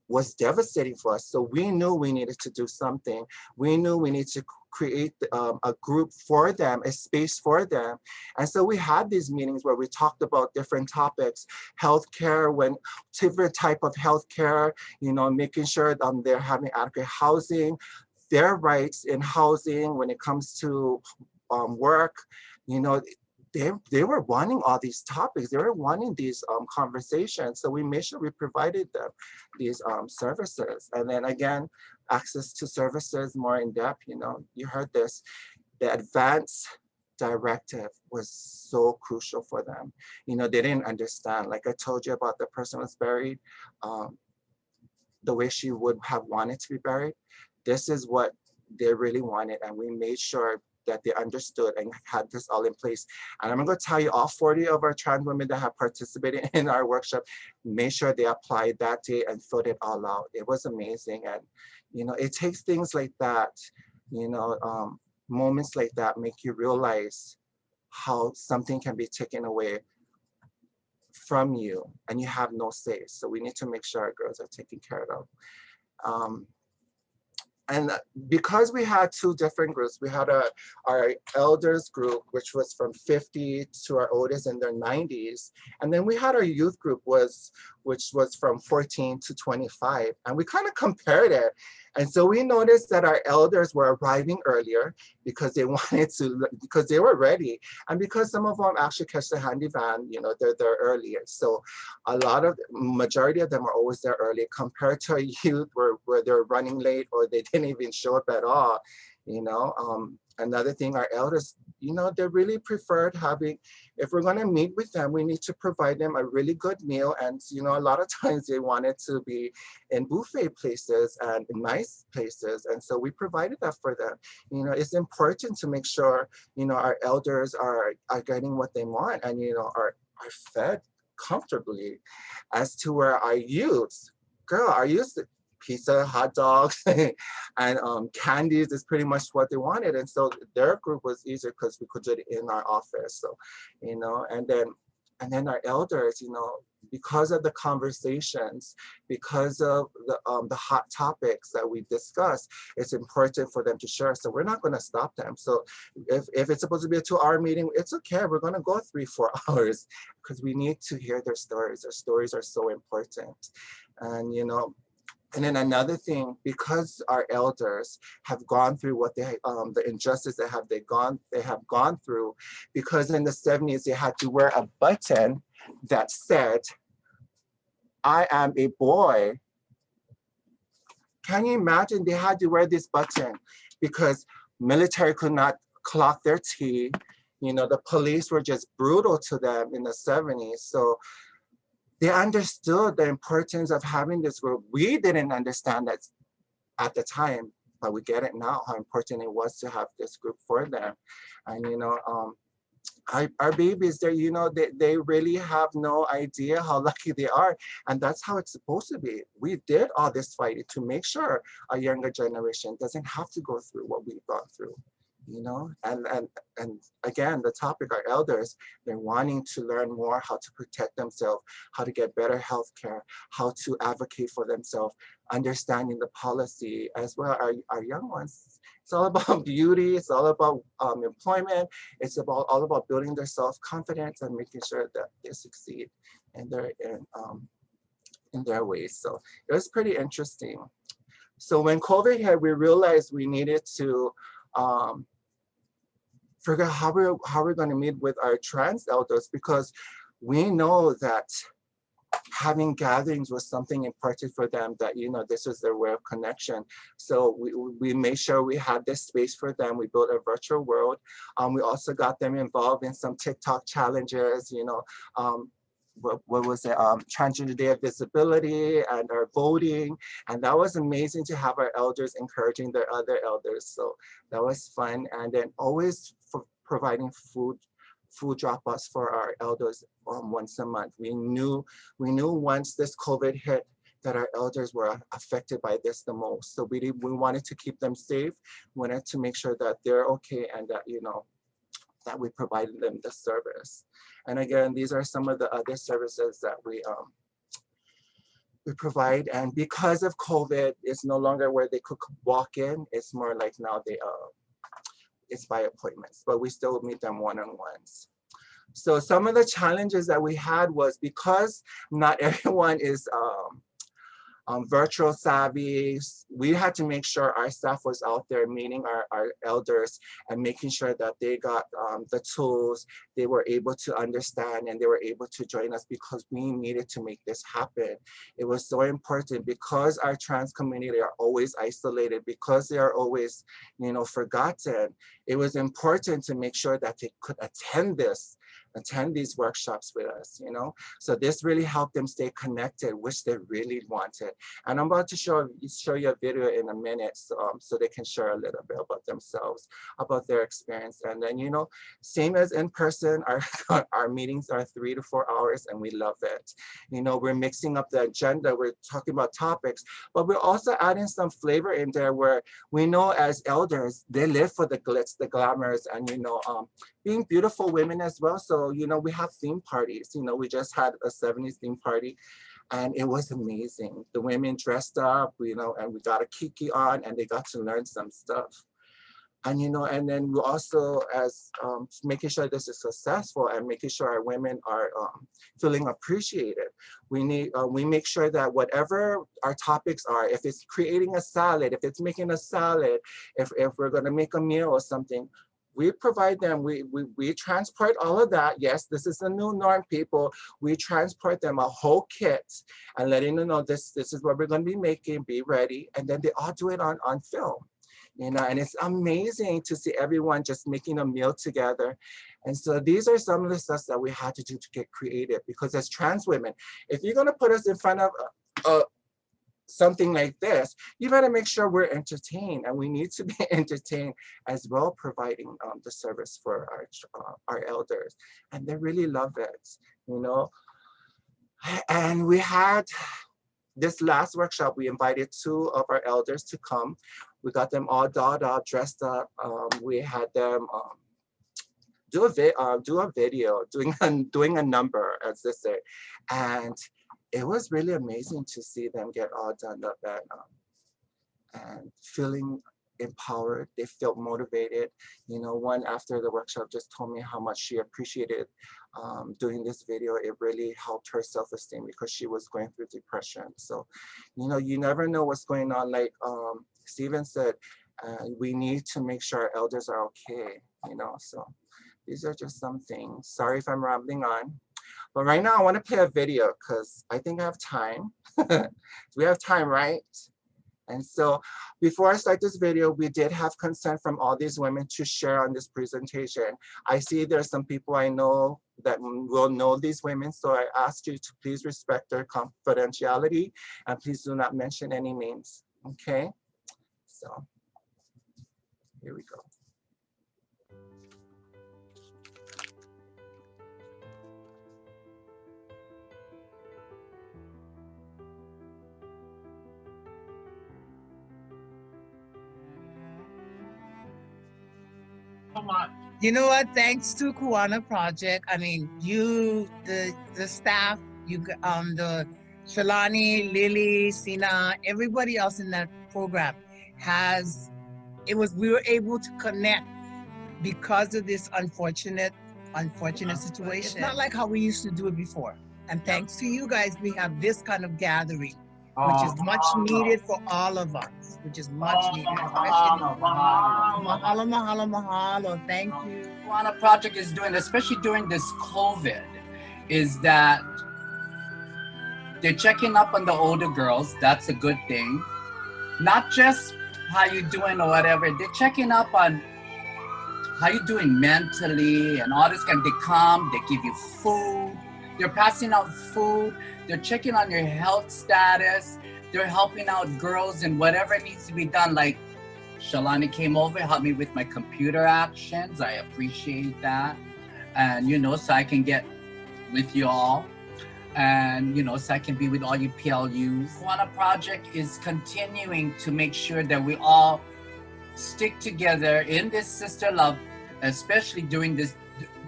S5: was devastating for us. So we knew we needed to do something. We knew we needed to create a group for them, a space for them. And so we had these meetings where we talked about different topics, healthcare, when different type of healthcare, you know, making sure they're having adequate housing, their rights in housing when it comes to work, you know, they were wanting all these topics. They were wanting these conversations. So we made sure we provided them these services. And then again, access to services more in depth, you know, you heard this, the advance directive was so crucial for them. You know, they didn't understand. Like I told you about the person was buried, the way she would have wanted to be buried. This is what they really wanted. And we made sure that they understood and had this all in place. And I'm going to tell you, all 40 of our trans women that have participated in our workshop made sure they applied that day and filled it all out. It was amazing. And, you know, it takes things like that, you know, moments like that make you realize how something can be taken away from you and you have no say. So we need to make sure our girls are taken care of. And because we had 2 different groups, we had our elders group, which was from 50 to our oldest in their 90s. And then we had our youth group, which was from 14 to 25. And we kind of compared it. And so we noticed that our elders were arriving earlier because they wanted to, because they were ready. And because some of them actually catch the handy van, you know, they're there earlier. So majority of them are always there early compared to our youth where they're running late or they didn't even show up at all, you know. Another thing, our elders, you know, they really preferred having, if we're going to meet with them, we need to provide them a really good meal. And, you know, a lot of times they wanted to be in buffet places and nice places. And so we provided that for them. You know, it's important to make sure, you know, our elders are getting what they want and, you know, are fed comfortably. As to where our youths, girl, our youths, pizza, hot dogs, and candies is pretty much what they wanted. And so their group was easier because we could do it in our office. So, you know, and then And then our elders, because of the conversations, because of the hot topics that we discuss, it's important for them to share. So we're not going to stop them. So if it's supposed to be a 2-hour meeting, it's okay. We're going to go 3-4 hours because we need to hear their stories. Their stories are so important. And, and then another thing, because our elders have gone through what they, the injustice they have gone through, because in the 70s they had to wear a button that said, "I am a boy." Can you imagine? They had to wear this button because military could not clock their tea. The police were just brutal to them in the 70s. So they understood the importance of having this group. We didn't understand that at the time, but we get it now, how important it was to have this group for them. And, our babies, they really have no idea how lucky they are. And that's how it's supposed to be. We did all this fighting to make sure our younger generation doesn't have to go through what we've gone through. And again, the topic, our elders, they're wanting to learn more how to protect themselves, how to get better health care, how to advocate for themselves, understanding the policy as well. Our young ones, it's all about beauty, it's all about employment, it's all about building their self-confidence and making sure that they succeed in their ways. So it was pretty interesting. So when COVID hit, we realized we needed to figure out how we're going to meet with our trans elders, because we know that having gatherings was something important for them, that this was their way of connection. So we made sure we had this space for them. We built a virtual world. We also got them involved in some TikTok challenges, what was it, Transgender Day of Visibility, and our voting. And that was amazing to have our elders encouraging their other elders. So that was fun. And then always providing food drop-offs for our elders once a month. We knew once this COVID hit that our elders were affected by this the most. So we wanted to keep them safe, wanted to make sure that they're okay, and that, that we provided them the service. And again, these are some of the other services that we provide. And because of COVID, it's no longer where they could walk in. It's more like now it's by appointments, but we still meet them one-on-ones. So some of the challenges that we had was, because not everyone is virtual savvy, we had to make sure our staff was out there meeting our elders and making sure that they got the tools, they were able to understand, and they were able to join us, because we needed to make this happen. It was so important, because our trans community are always isolated, because they are always, forgotten. It was important to make sure that they could attend these workshops with us, So this really helped them stay connected, which they really wanted. And I'm about to show you a video in a minute, so they can share a little bit about themselves, about their experience. And then, same as in person, our meetings are 3 to 4 hours, and we love it. We're mixing up the agenda, we're talking about topics, but we're also adding some flavor in there, where we know as elders, they live for the glitz, the glamours, and being beautiful women as well. So, we have theme parties. We just had a 70s theme party, and it was amazing. The women dressed up, and we got a kiki on, and they got to learn some stuff. And, and then we also, as making sure this is successful and making sure our women are feeling appreciated, we make sure that whatever our topics are, if it's creating a salad, if it's making a salad, if we're going to make a meal or something, we provide them, we transport all of that. Yes, this is the new norm, people. We transport them a whole kit and letting them know this is what we're going to be making, be ready. And then they all do it on film, and it's amazing to see everyone just making a meal together. And so these are some of the stuff that we had to do to get creative, because as trans women, if you're going to put us in front of something like this, you got to make sure we're entertained, and we need to be entertained as well, providing the service for our elders, and they really love it, And we had this last workshop, we invited 2 of our elders to come. We got them all dolled up, dressed up. We had them do a video, doing a number, as they say. And it was really amazing to see them get all done up and feeling empowered. They felt motivated. You know, one after the workshop just told me how much she appreciated doing this video. It really helped her self-esteem because she was going through depression. So, you know, you never know what's going on. Like Steven said, we need to make sure our elders are okay, you know. So these are just some things. Sorry if I'm rambling on. But right now I want to play a video because I think I have time. We have time, right? And so before I start this video, we did have consent from all these women to share on this presentation. I see there's some people I know that will know these women, so I ask you to please respect their confidentiality and please do not mention any names, okay? So here we go.
S6: You know what? Thanks to Kua'ana Project, I mean, you, the staff, you, the Shalani, Lily, Sina, everybody else in that program we were able to connect because of this unfortunate situation. It's not like how we used to do it before. And thanks to you guys, we have this kind of gathering, which is much needed for all of us, which is much needed. Mahalo, mahalo, mahalo. Thank you.
S7: Kua'ana Project is doing, especially during this COVID, is that they're checking up on the older girls. That's a good thing. Not just how you doing or whatever. They're checking up on how you doing mentally and all this. They come, they give you food. They're passing out food. They're checking on your health status. They're helping out girls and whatever needs to be done. Like Shalani came over, helped me with my computer actions. I appreciate that. And, you know, so I can get with you all. And, you know, so I can be with all you PLUs. Kua'ana Project is continuing to make sure that we all stick together in this sister love, especially during this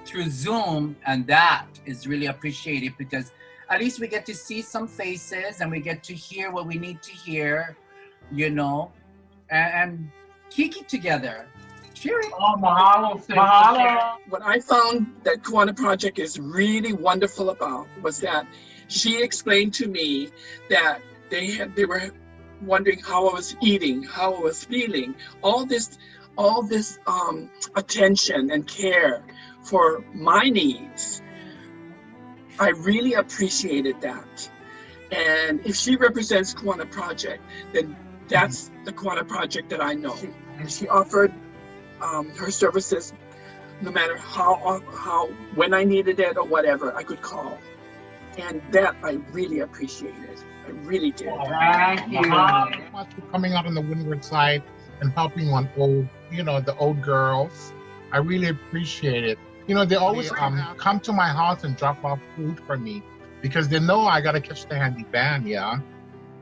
S7: through Zoom, and that is really appreciated because at least we get to see some faces and we get to hear what we need to hear, you know, and kiki together. Cheering.
S8: Oh, mahalo, mahalo. What I found that Kua'ana Project is really wonderful about was that she explained to me that they were wondering how I was eating, how I was feeling, all this attention and care for my needs. I really appreciated that. And if she represents Kua'ana Project, then that's the Kua'ana Project that I know. And she offered her services no matter when I needed it or whatever, I could call. And that I really appreciated. I really did.
S9: Thank you. Much for coming out on the windward side and helping on the old girls. I really appreciate it. You know, they always come to my house and drop off food for me because they know I gotta catch the handy van, yeah.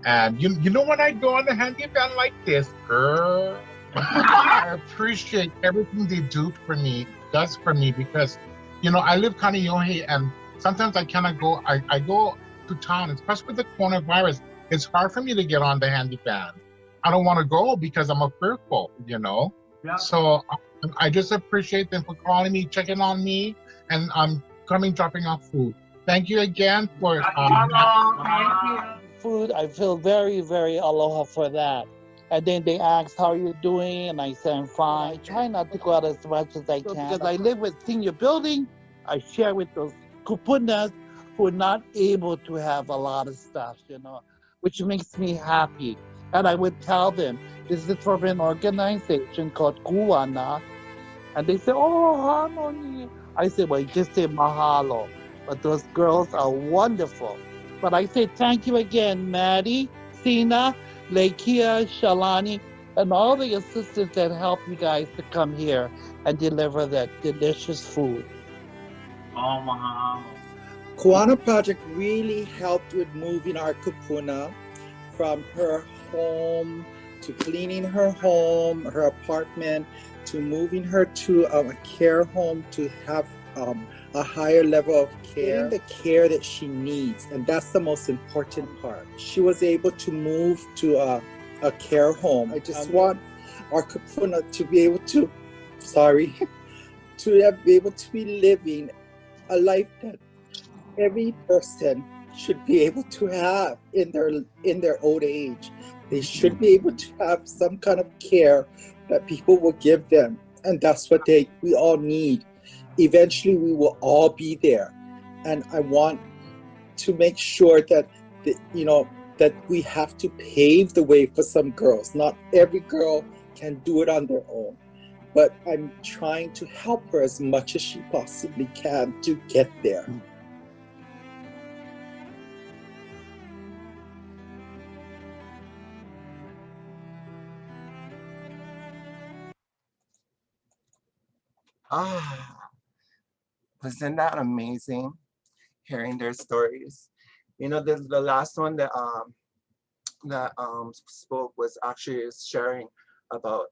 S9: And you know when I go on the handy van like this, girl, I appreciate everything they does for me because, you know, I live Kaneohe and sometimes I cannot go. I go to town, especially with the coronavirus. It's hard for me to get on the handy van. I don't want to go because I'm fearful, you know. Yeah. So I just appreciate them for calling me, checking on me, and dropping off food. Thank you again for
S10: food. I feel very, very aloha for that. And then they asked, how are you doing? And I said, I'm fine. I try not to go out as much as I can. Because I live with senior building, I share with those kupunas who are not able to have a lot of stuff, you know, which makes me happy. And I would tell them, this is from an organization called Kua'ana. And they say, oh, harmony. I said, well, just say mahalo. But those girls are wonderful. But I say thank you again, Maddie, Sina, Lekia, Shalani, and all the assistants that helped you guys to come here and deliver that delicious food.
S8: Oh, mahalo.
S11: Kua'ana Project really helped with moving our kupuna from her home to cleaning her home, her apartment, to moving her to a care home to have a higher level of care, getting the care that she needs. And that's the most important part. She was able to move to a care home. I just want our kapuna to be able to, be able to be living a life that every person should be able to have in their old age. They should be able to have some kind of care that people will give them. And that's what we all need. Eventually we will all be there. And I want to make sure that that we have to pave the way for some girls. Not every girl can do it on their own. But I'm trying to help her as much as she possibly can to get there.
S5: Wasn't that amazing? Hearing their stories. You know, the last one that spoke was actually sharing about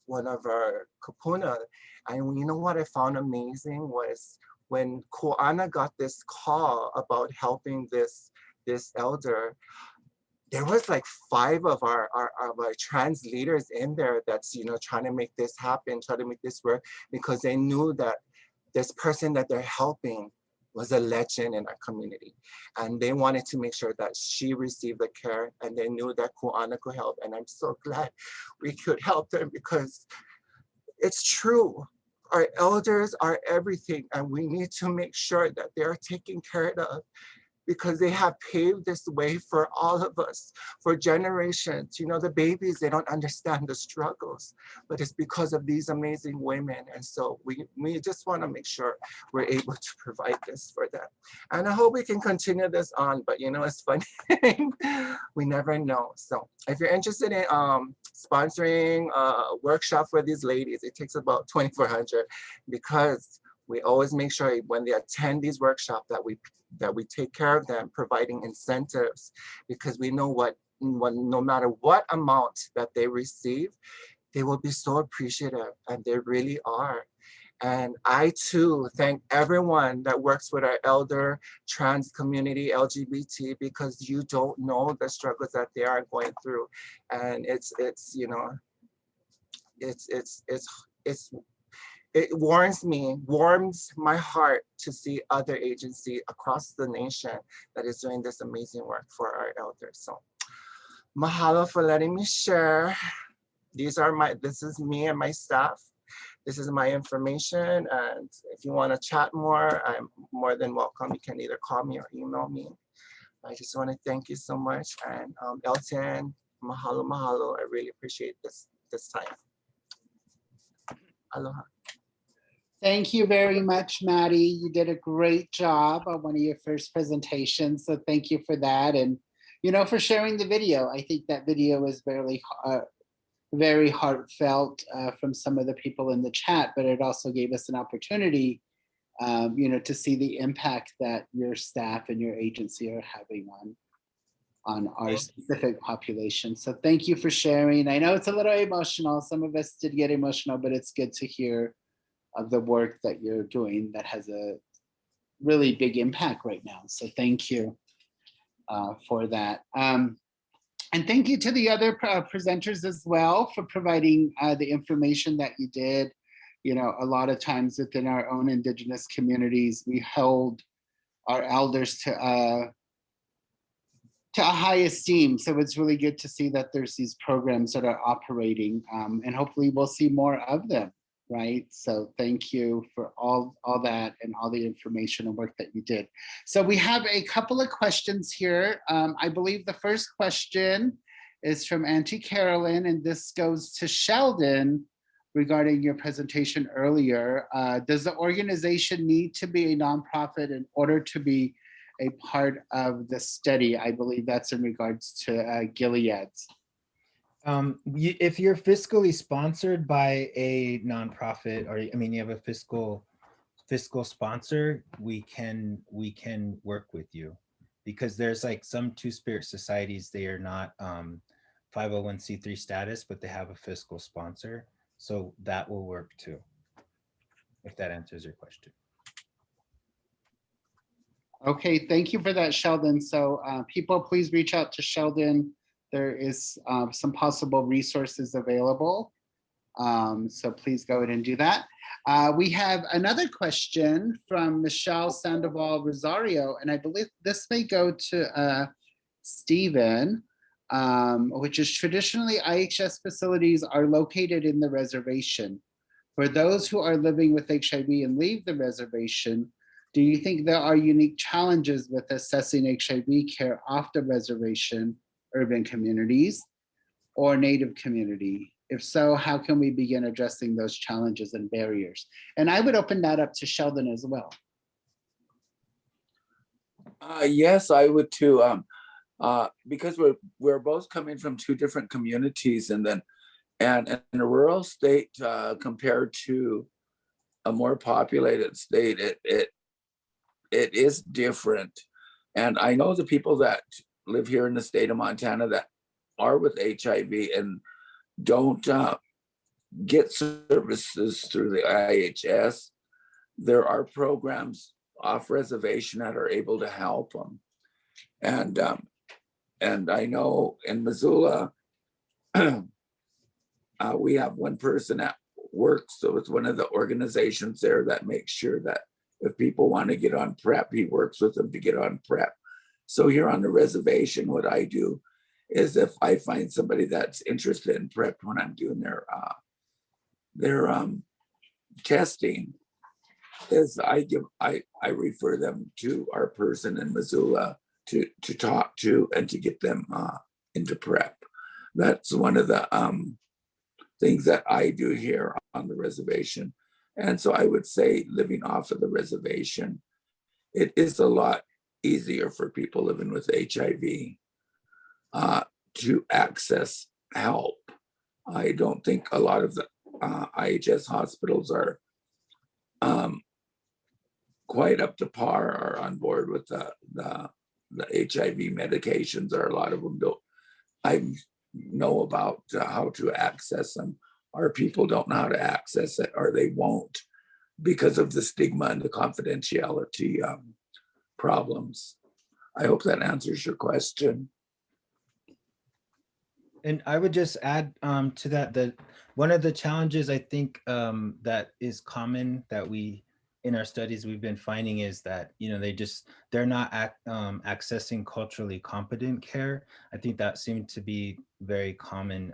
S5: one of our kupuna. And you know what I found amazing was when Kua'ana got this call about helping this elder, there was like 5 of our trans leaders in there that's, trying to make this happen, trying to make this work, because they knew that this person that they're helping was a legend in our community. And they wanted to make sure that she received the care, and they knew that Kua'ana could help. And I'm so glad we could help them, because it's true. Our elders are everything, and we need to make sure that they are taken care of, because they have paved this way for all of us for generations. The babies, they don't understand the struggles, but it's because of these amazing women. And so we just want to make sure we're able to provide this for them. And I hope we can continue this on, but it's funny. We never know. So if you're interested in sponsoring a workshop for these ladies, it takes about $2,400, because we always make sure when they attend these workshops that we take care of them, providing incentives, because we know no matter what amount that they receive, they will be so appreciative, and they really are. And I too thank everyone that works with our elder, trans community, LGBT, because you don't know the struggles that they are going through. And it warms my heart to see other agencies across the nation that is doing this amazing work for our elders. So mahalo for letting me share. This is me and my staff. This is my information. And if you want to chat more, I'm more than welcome. You can either call me or email me. I just want to thank you so much. And Elton, mahalo. I really appreciate this time. Aloha.
S1: Thank you very much, Maddie. You did a great job on one of your first presentations. So thank you for that. And, for sharing the video. I think that video was very heartfelt from some of the people in the chat, but it also gave us an opportunity, to see the impact that your staff and your agency are having on our specific population. So thank you for sharing. I know it's a little emotional. Some of us did get emotional, but it's good to hear of the work that you're doing that has a really big impact right now. So thank you for that. And thank you to the other presenters as well for providing the information that you did. A lot of times within our own Indigenous communities, we hold our elders to a high esteem. So it's really good to see that there's these programs that are operating, and hopefully we'll see more of them. Right. So thank you for all that and all the information and work that you did. So we have a couple of questions here. I believe the first question is from Auntie Carolyn, and this goes to Sheldon regarding your presentation earlier. Does the organization need to be a nonprofit in order to be a part of the study? I believe that's in regards to Gilead's.
S4: If you're fiscally sponsored by a nonprofit, or you have a fiscal sponsor, we can work with you, because there's like some Two-Spirit societies, they are not 501c3 status, but they have a fiscal sponsor. So that will work too, if that answers your question.
S1: Okay, thank you for that, Sheldon. So people, please reach out to Sheldon. There is some possible resources available. So please go ahead and do that. We have another question from Michelle Sandoval Rosario, and I believe this may go to Stephen, which is traditionally IHS facilities are located in the reservation. For those who are living with HIV and leave the reservation, do you think there are unique challenges with assessing HIV care off the reservation, urban communities, or Native community? If so, how can we begin addressing those challenges and barriers? And I would open that up to Sheldon as well.
S3: Yes, I would too. Because we're both coming from two different communities, and in a rural state compared to a more populated state, it is different. And I know the people that live here in the state of Montana that are with HIV and don't get services through the IHS. There are programs off reservation that are able to help them. And I know in Missoula, we have one person that works with one of the organizations there that makes sure that if people want to get on PrEP, he works with them to get on PrEP. So here on the reservation, what I do is if I find somebody that's interested in PrEP when I'm doing their testing, is I refer them to our person in Missoula to talk to and to get them into PrEP. That's one of the things that I do here on the reservation. And so I would say living off of the reservation, it is a lot easier for people living with HIV to access help. I don't think a lot of the IHS hospitals are quite up to par or on board with the HIV medications, or a lot of them don't. I know about how to access them, or people don't know how to access it, or they won't because of the stigma and the confidentiality problems. I hope that answers your question.
S4: And I would just add to that one of the challenges I think that is common that in our studies we've been finding is that, they're not accessing culturally competent care. I think that seemed to be very common.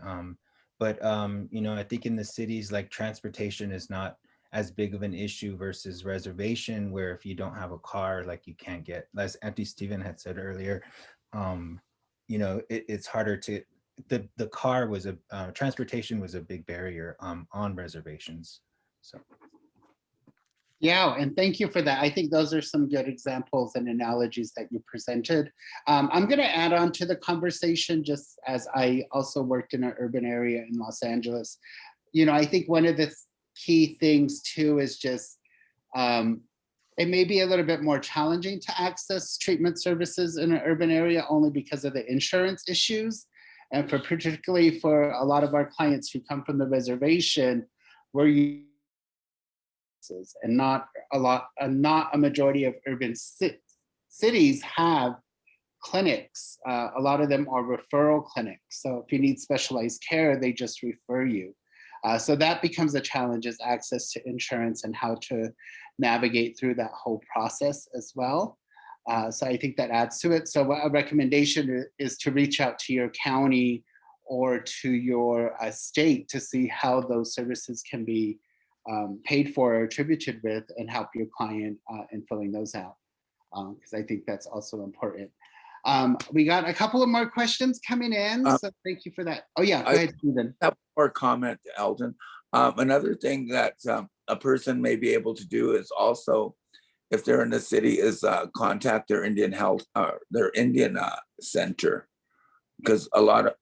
S4: But I think in the cities, like, transportation is not as big of an issue versus reservation, where if you don't have a car, like, you can't get, as Auntie Stephen had said earlier, it's harder to, the car was transportation was a big barrier on reservations. So.
S1: Yeah, and thank you for that. I think those are some good examples and analogies that you presented. I'm going to add on to the conversation, just as I also worked in an urban area in Los Angeles. I think one of the key things too is just, it may be a little bit more challenging to access treatment services in an urban area only because of the insurance issues. And particularly for a lot of our clients who come from the reservation, we're and not a majority of urban cities have clinics. A lot of them are referral clinics. So if you need specialized care, they just refer you. So that becomes a challenge, is access to insurance and how to navigate through that whole process as well. So I think that adds to it. So a recommendation is to reach out to your county or to your state to see how those services can be paid for or attributed with, and help your client in filling those out. Because I think that's also important. We got a couple of more questions coming in, so thank you for that. Oh yeah, go ahead, Stephen.
S3: I have more comment, Eldon. Another thing that a person may be able to do is also, if they're in the city, is contact their Indian health, their Indian center, because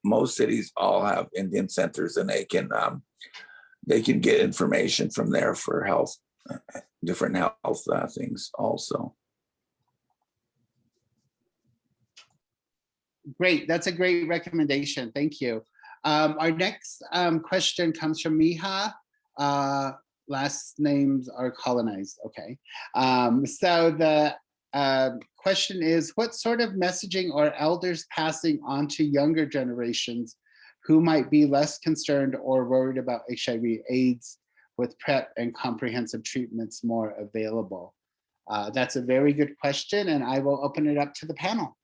S3: most cities all have Indian centers, and they can get information from there for health, different health things also.
S1: Great, that's a great recommendation. Thank you. Our next question comes from Miha. Last names are colonized, okay. So the question is, what sort of messaging are elders passing on to younger generations who might be less concerned or worried about HIV/AIDS with PrEP and comprehensive treatments more available? That's a very good question, and I will open it up to the panel.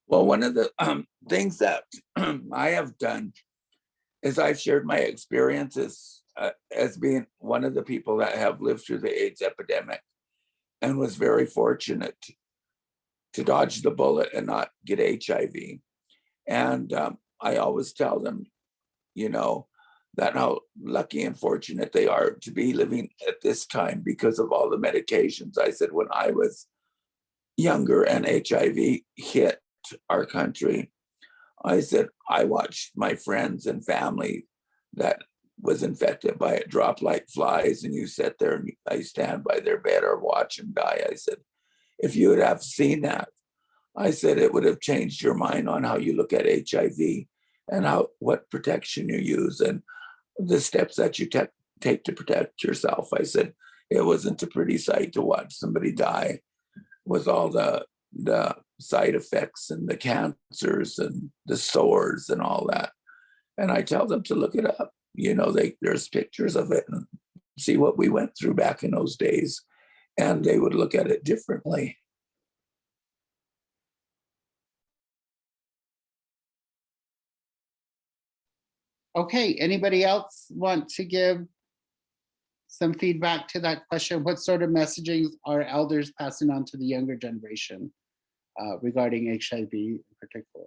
S3: Well, one of the things that I have done is I've shared my experiences as being one of the people that have lived through the AIDS epidemic and was very fortunate to dodge the bullet and not get HIV. And I always tell them, you know, that how lucky and fortunate they are to be living at this time because of all the medications. I said, when I was younger and HIV hit our country, I said, I watched my friends and family that was infected by it drop like flies, and you sit there and I stand by their bed or watch them die. I said, if you would have seen that, I said, it would have changed your mind on how you look at HIV and what protection you use and the steps that you take to protect yourself. I said, it wasn't a pretty sight to watch somebody die with all the side effects and the cancers and the sores and all that. And I tell them to look it up. You know, there's pictures of it and see what we went through back in those days. And they would look at it differently.
S1: Okay, anybody else want to give some feedback to that question? What sort of messaging are elders passing on to the younger generation regarding HIV in particular?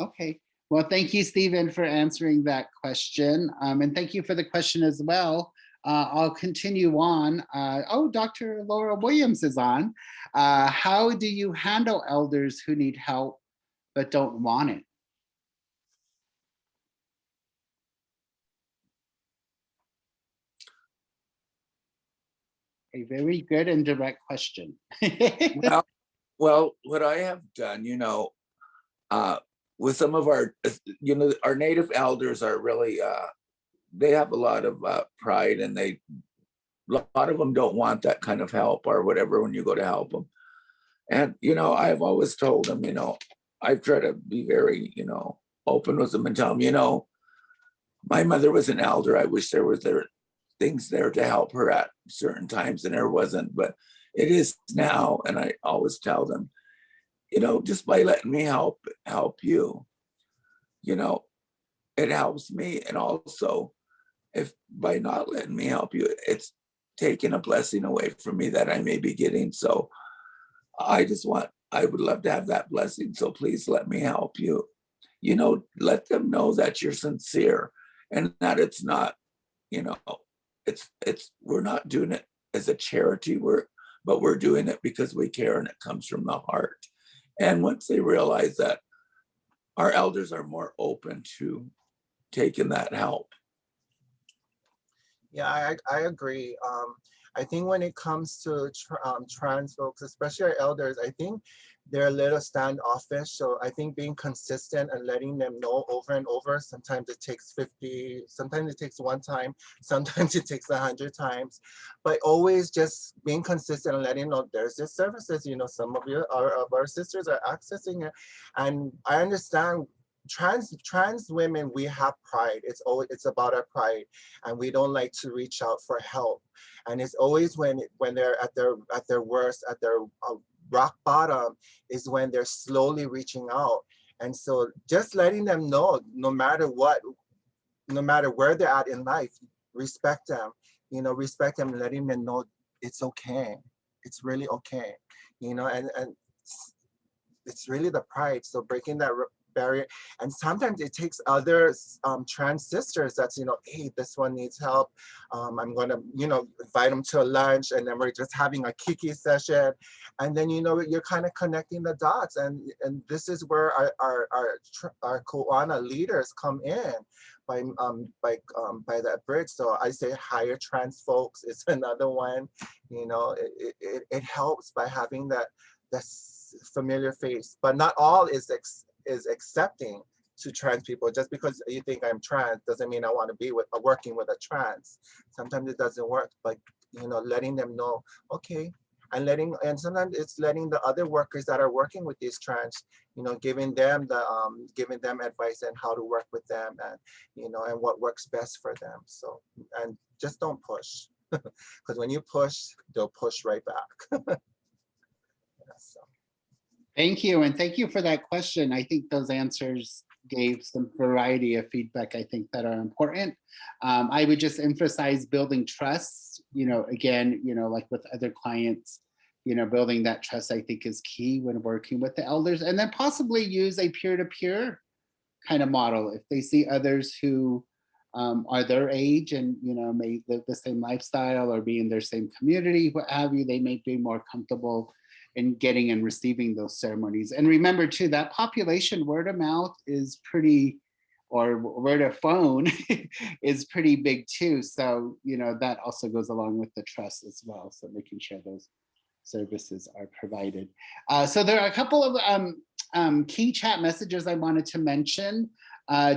S1: Okay, well, thank you, Stephen, for answering that question. And thank you for the question as well. I'll continue on. Oh, Dr. Laura Williams is on. How do you handle elders who need help but don't want it? A very good and direct question.
S3: well, what I have done, you know, with some of our, you know, our Native elders are really, they have a lot of pride, and a lot of them don't want that kind of help or whatever when you go to help them. And, you know, I've always told them, you know, I've tried to be very, you know, open with them and tell them, you know, my mother was an elder. I wish there things there to help her at certain times, and there wasn't, but it is now. And I always tell them, you know, just by letting me help you, you know, it helps me. And also, if by not letting me help you, it's taking a blessing away from me that I may be getting. So I would love to have that blessing. So please let me help you. You know, let them know that you're sincere and that it's not, you know, we're not doing it as a charity work, but we're doing it because we care and it comes from the heart. And once they realize that, our elders are more open to taking that help.
S5: Yeah, I agree. I think when it comes to trans folks, especially our elders, I think they're a little standoffish. So I think being consistent and letting them know over and over, sometimes it takes 50, sometimes it takes one time, sometimes it takes 100 times, but always just being consistent and letting them know there's this services, you know, some of our sisters are accessing it. And I understand trans women, we have pride. It's about our pride, and we don't like to reach out for help. And it's always when they're at their worst, at their rock bottom, is when they're slowly reaching out. And so just letting them know, no matter what, no matter where they're at in life, respect them, you know, respect them, and letting them know it's okay. It's really okay, you know, and it's really the pride. So breaking barrier. And sometimes it takes other trans sisters that's, you know, hey, this one needs help. I'm gonna, you know, invite them to a lunch, and then we're just having a kiki session. And then, you know, you're kind of connecting the dots. And this is where our Kua'ana leaders come in by that bridge. So I say hire trans folks is another one. You know, it helps by having that familiar face, but not all is accepting to trans people. Just because you think I'm trans doesn't mean I want to be working with a trans. Sometimes it doesn't work, but you know, letting them know, okay, and sometimes it's letting the other workers that are working with these trans, you know, giving them advice on how to work with them, and you know, and what works best for them. So, and just don't push, because when you push, they'll push right back. Yeah, so.
S1: Thank you, and thank you for that question. I think those answers gave some variety of feedback, I think, that are important. I would just emphasize building trust, you know, again, you know, like with other clients, you know, building that trust, I think, is key when working with the elders, and then possibly use a peer-to-peer kind of model. If they see others who are their age and, you know, may live the same lifestyle or be in their same community, what have you, they may be more comfortable in getting and receiving those ceremonies. And remember too, that population word of mouth is pretty, or word of phone is pretty big too. So, you know, that also goes along with the trust as well. So making sure those services are provided. So there are a couple of key chat messages I wanted to mention.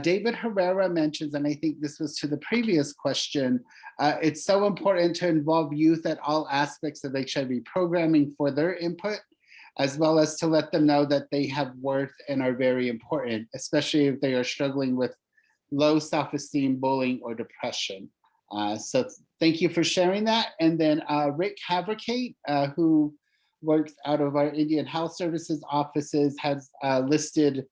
S1: David Herrera mentions, and I think this was to the previous question, it's so important to involve youth at all aspects of HIV programming for their input, as well as to let them know that they have worth and are very important, especially if they are struggling with low self-esteem, bullying, or depression. So thank you for sharing that. And then Rick Haverkate, who works out of our Indian Health Services offices, has listed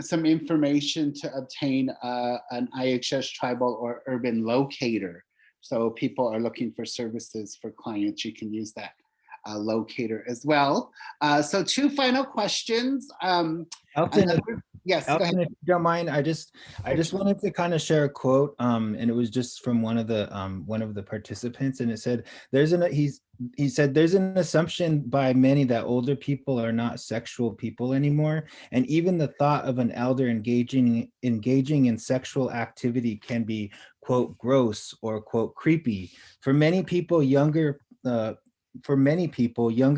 S1: some information to obtain an IHS tribal or urban locator. So people are looking for services for clients, you can use that locator as well. So two final questions.
S4: Elton,
S1: yes,
S4: Elton,
S1: go ahead.
S4: if you don't mind, I just wanted to kind of share a quote, and it was just from one of the participants, and it said, he said, there's an assumption by many that older people are not sexual people anymore, and even the thought of an elder engaging in sexual activity can be, quote, gross or, quote, creepy. For many people, younger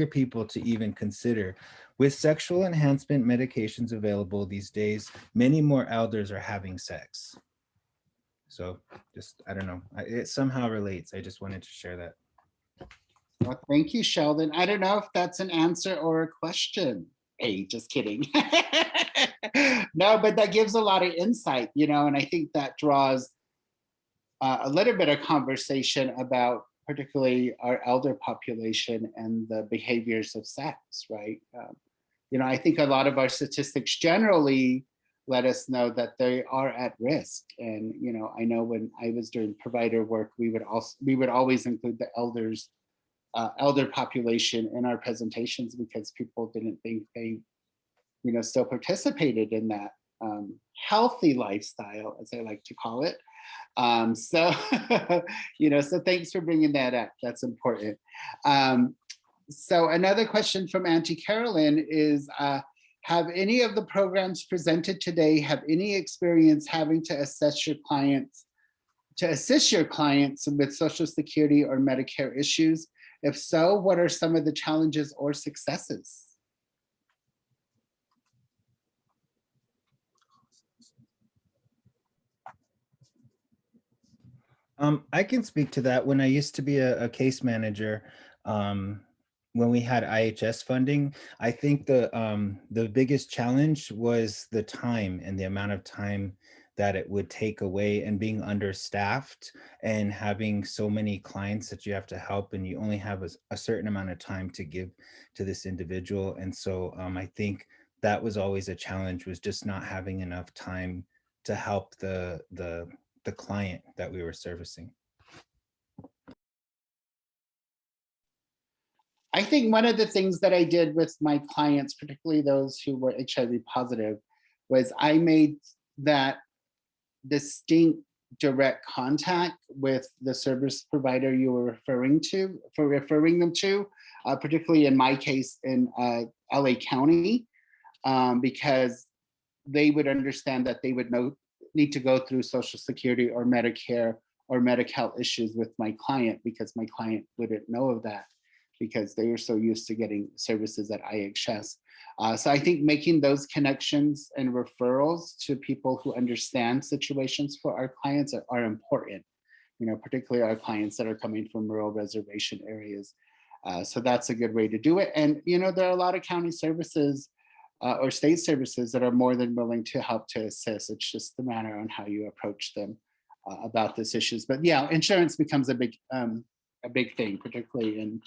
S4: people to even consider. With sexual enhancement medications available these days, many more elders are having sex. So just, I don't know, it somehow relates. I just wanted to share that.
S1: Well, thank you, Sheldon. I don't know if that's an answer or a question. Hey, just kidding. No, but that gives a lot of insight, you know, and I think that draws a little bit of conversation about particularly our elder population and the behaviors of sex, right? You know, I think a lot of our statistics generally let us know that they are at risk. And, you know, I know when I was doing provider work, we would always include the elder population in our presentations because people didn't think they, you know, still participated in that healthy lifestyle, as I like to call it. So, you know, so thanks for bringing that up. That's important. So another question from Auntie Carolyn is, have any of the programs presented today have any experience having to assist your clients with Social Security or Medicare issues? If so, what are some of the challenges or successes?
S4: I can speak to that. When I used to be a case manager, when we had IHS funding, I think the biggest challenge was the time and the amount of time that it would take away, and being understaffed and having so many clients that you have to help, and you only have a certain amount of time to give to this individual. And so I think that was always a challenge, was just not having enough time to help the client that we were servicing.
S1: I think one of the things that I did with my clients, particularly those who were HIV positive, was I made that distinct direct contact with the service provider you were referring them to, particularly in my case in LA County, because they would understand that they would need to go through Social Security or Medicare or Medi-Cal issues with my client, because my client wouldn't know of that because they were so used to getting services at IHS. So I think making those connections and referrals to people who understand situations for our clients are important, particularly our clients that are coming from rural reservation areas. So that's a good way to do it. And, there are a lot of county services or state services that are more than willing to help to assist. It's just the manner on how you approach them about these issues. But yeah, insurance becomes a big thing, particularly in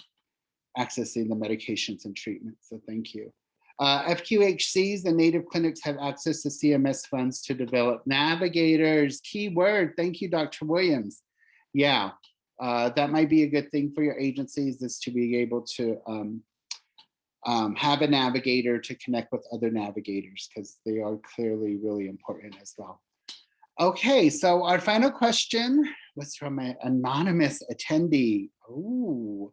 S1: accessing the medications and treatments. So thank you. FQHCs, the native clinics have access to CMS funds to develop navigators. Key word, thank you, Dr. Williams. Yeah, that might be a good thing for your agencies, is to be able to have a navigator to connect with other navigators, because they are clearly really important as well. Okay, so our final question was from an anonymous attendee. Ooh.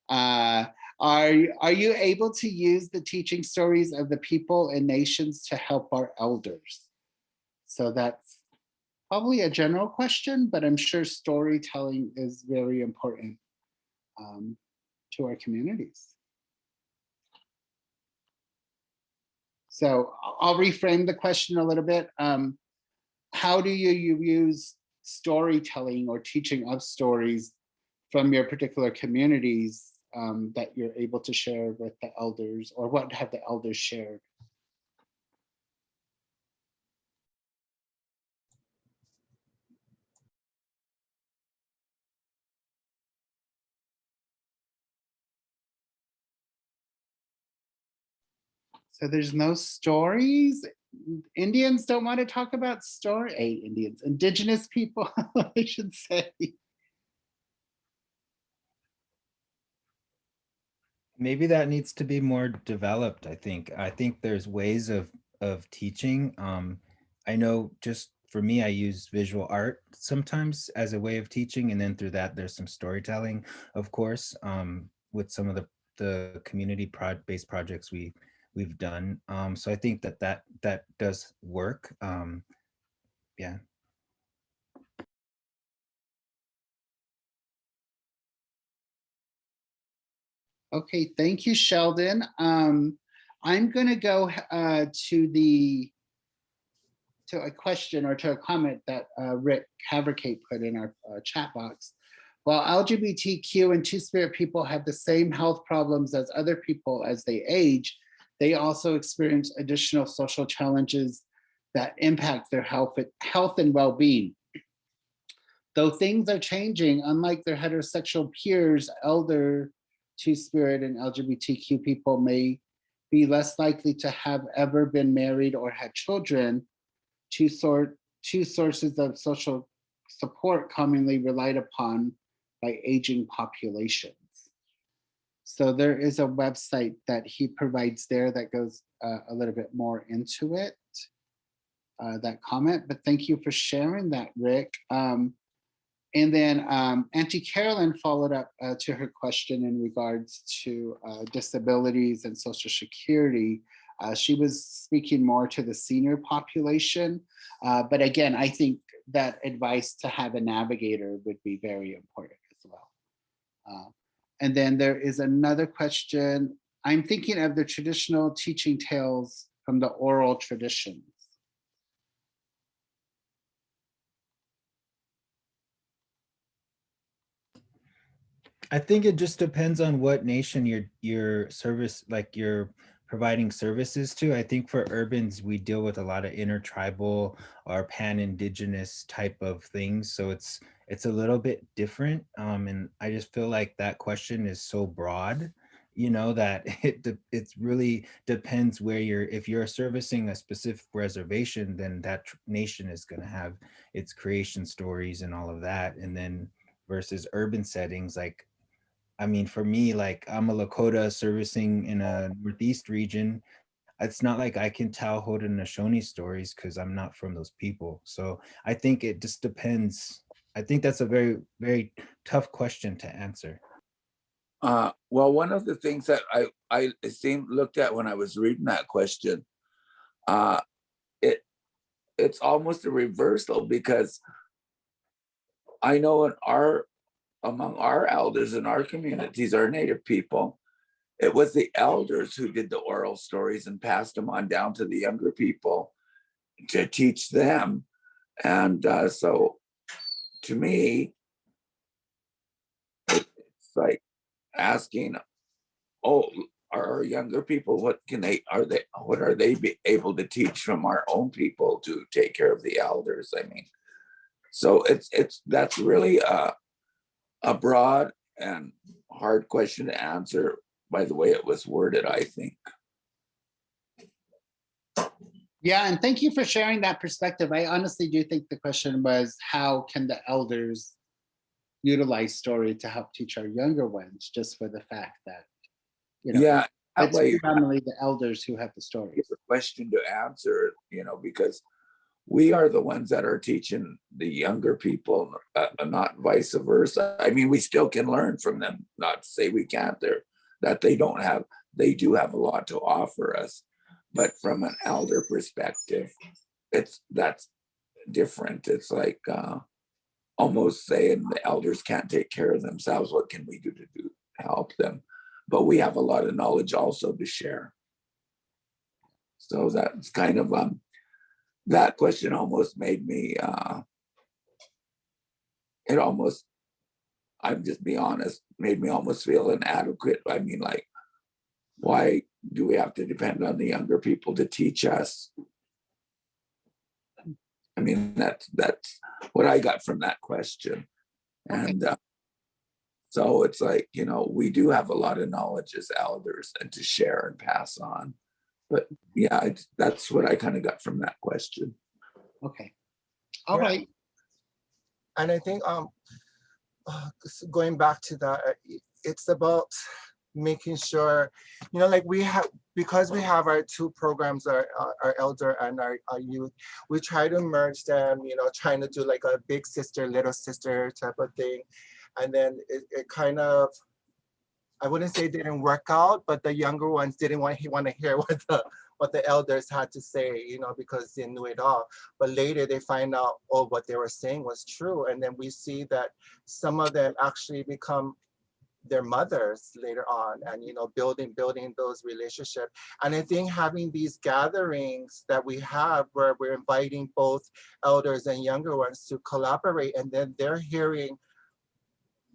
S1: Are you able to use the teaching stories of the people and nations to help our elders? So that's probably a general question, but I'm sure storytelling is very important to our communities. So I'll reframe the question a little bit. How do you use storytelling or teaching of stories from your particular communities that you're able to share with the elders, or what have the elders shared? So there's no stories. Indians don't want to talk about Indians, indigenous people, I should say.
S4: Maybe that needs to be more developed. I think there's ways of teaching. I know, just for me, I use visual art sometimes as a way of teaching, and then through that there's some storytelling, of course, with some of the community based projects we've done. So I think that does work. Yeah.
S1: Okay, thank you, Sheldon. I'm going to go to a question or to a comment that Rick Haverkate put in our chat box. While LGBTQ and Two-Spirit people have the same health problems as other people as they age, they also experience additional social challenges that impact their health and well-being. Though things are changing, unlike their heterosexual peers, elder Two-Spirit and LGBTQ people may be less likely to have ever been married or had children, two sources of social support commonly relied upon by aging populations. So there is a website that he provides there that goes a little bit more into it, that comment, but thank you for sharing that, Rick. And then Auntie Carolyn followed up to her question in regards to disabilities and Social Security. She was speaking more to the senior population. But again, I think that advice to have a navigator would be very important as well. And then there is another question. I'm thinking of the traditional teaching tales from the oral traditions.
S4: I think it just depends on what nation your service, like you're providing services to. I think for urbans, we deal with a lot of intertribal or pan-indigenous type of things. So it's a little bit different. And I just feel like that question is so broad, that it really depends where if you're servicing a specific reservation, then that nation is going to have its creation stories and all of that. And then versus urban settings, like I mean, for me, like I'm a Lakota servicing in a Northeast region. It's not like I can tell Haudenosaunee stories because I'm not from those people. So I think it just depends. I think that's a very, very tough question to answer.
S3: Well, one of the things that I looked at when I was reading that question, it's almost a reversal, because I know among our elders in our communities, our Native people, it was the elders who did the oral stories and passed them on down to the younger people to teach them. And so to me, it's like asking, oh, our younger people, what are they able to teach from our own people to take care of the elders? I mean, so that's really a broad and hard question to answer by the way it was worded, I think.
S1: Yeah, and thank you for sharing that perspective. I honestly do think the question was, how can the elders utilize story to help teach our younger ones, just for the fact that,
S3: Yeah,
S1: it's primarily the elders who have the stories.
S3: It's a question to answer, because we are the ones that are teaching the younger people, not vice versa. I mean, we still can learn from them, not to say we can't. They do have a lot to offer us, but from an elder perspective, that's different. It's like almost saying the elders can't take care of themselves. What can we do to help them? But we have a lot of knowledge also to share. So that's kind of that question almost made me, I'm just be honest, made me almost feel inadequate. I mean, like, why do we have to depend on the younger people to teach us? I mean, that's what I got from that question. And so it's like, we do have a lot of knowledge as elders and to share and pass on. But yeah, that's what I kind of got from that question.
S1: Okay. All right.
S5: And I think going back to that, it's about making sure, like because we have our two programs, our elder and our youth, we try to merge them, trying to do like a big sister, little sister type of thing. And then it kind of, I wouldn't say it didn't work out, but the younger ones didn't want to hear what the elders had to say, because they knew it all. But later they find out, what they were saying was true. And then we see that some of them actually become their mothers later on, and building those relationships. And I think having these gatherings that we have where we're inviting both elders and younger ones to collaborate, and then they're hearing,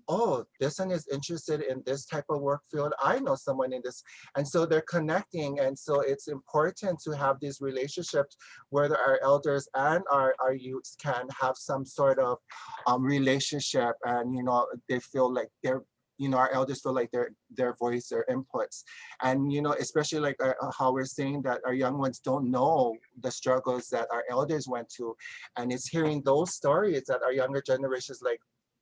S5: oh, this one is interested in this type of work field. I know someone in this. And so they're connecting. And so it's important to have these relationships where our elders and our youths can have some sort of relationship. And, they feel like they're, our elders feel like their voice, their inputs. And, especially like how we're saying that our young ones don't know the struggles that our elders went to. And it's hearing those stories that our younger generations,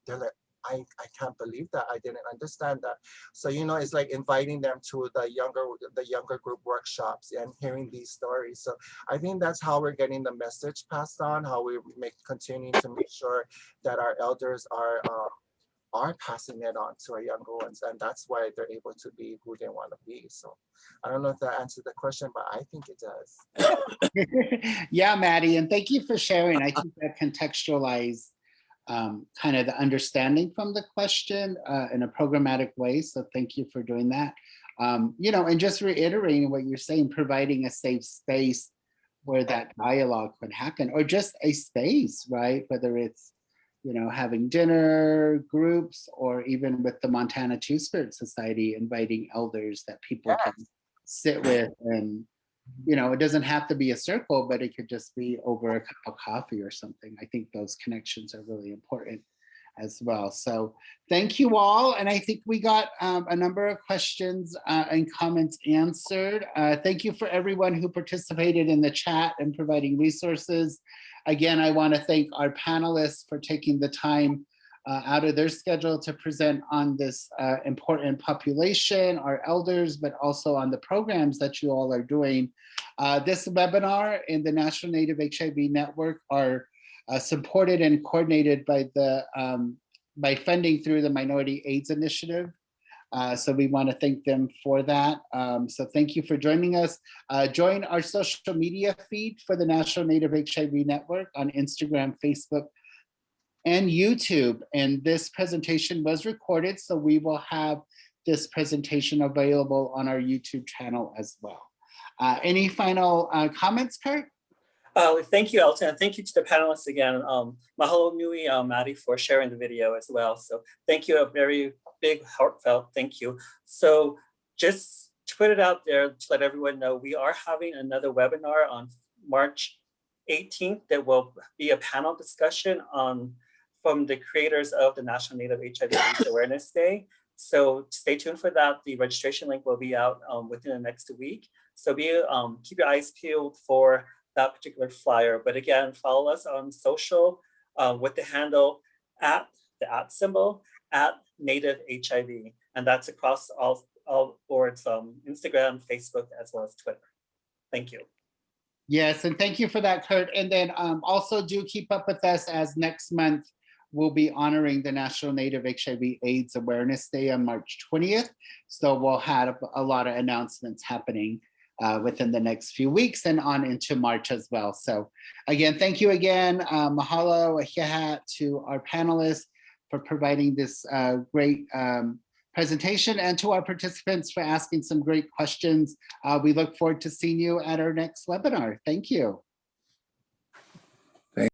S5: they're like, I can't believe that. I didn't understand that. So, it's like inviting them to the younger group workshops and hearing these stories. So I think that's how we're getting the message passed on, how we continue to make sure that our elders are passing it on to our younger ones. And that's why they're able to be who they want to be. So I don't know if that answered the question, but I think it does.
S1: Yeah, Maddie, and thank you for sharing. I think that contextualized kind of the understanding from the question in a programmatic way. So thank you for doing that. And just reiterating what you're saying, providing a safe space where that dialogue could happen, or just a space, right? Whether it's, having dinner groups, or even with the Montana Two-Spirit Society, inviting elders that people can sit with. And, it doesn't have to be a circle, but it could just be over a cup of coffee or something. I think those connections are really important as well. So thank you all. And I think we got a number of questions and comments answered. Thank you for everyone who participated in the chat and providing resources. Again, I want to thank our panelists for taking the time out of their schedule to present on this important population, our elders, but also on the programs that you all are doing. This webinar in the National Native HIV Network are supported and coordinated by the by funding through the Minority AIDS Initiative. So we want to thank them for that. So thank you for joining us. Join our social media feed for the National Native HIV Network on Instagram, Facebook, and YouTube. And this presentation was recorded, so we will have this presentation available on our YouTube channel as well. Any final comments, Kurt?
S2: Thank you, Elton, and thank you to the panelists again. Mahalo nui, Maddie, for sharing the video as well. So thank you, a very big, heartfelt thank you. So just to put it out there to let everyone know, we are having another webinar on March 18th. There will be a panel discussion from the creators of the National Native HIV/AIDS Awareness Day. So stay tuned for that. The registration link will be out within the next week. So keep your eyes peeled for that particular flyer. But again, follow us on social with the handle @, Native HIV. And that's across all boards, Instagram, Facebook, as well as Twitter. Thank you.
S1: Yes, and thank you for that, Kurt. And then also do keep up with us, as next month we'll be honoring the National Native HIV/AIDS Awareness Day on March 20th. So we'll have a lot of announcements happening within the next few weeks and on into March as well. So again, thank you again. Mahalo, ahiha to our panelists for providing this great presentation, and to our participants for asking some great questions. We look forward to seeing you at our next webinar. Thank you.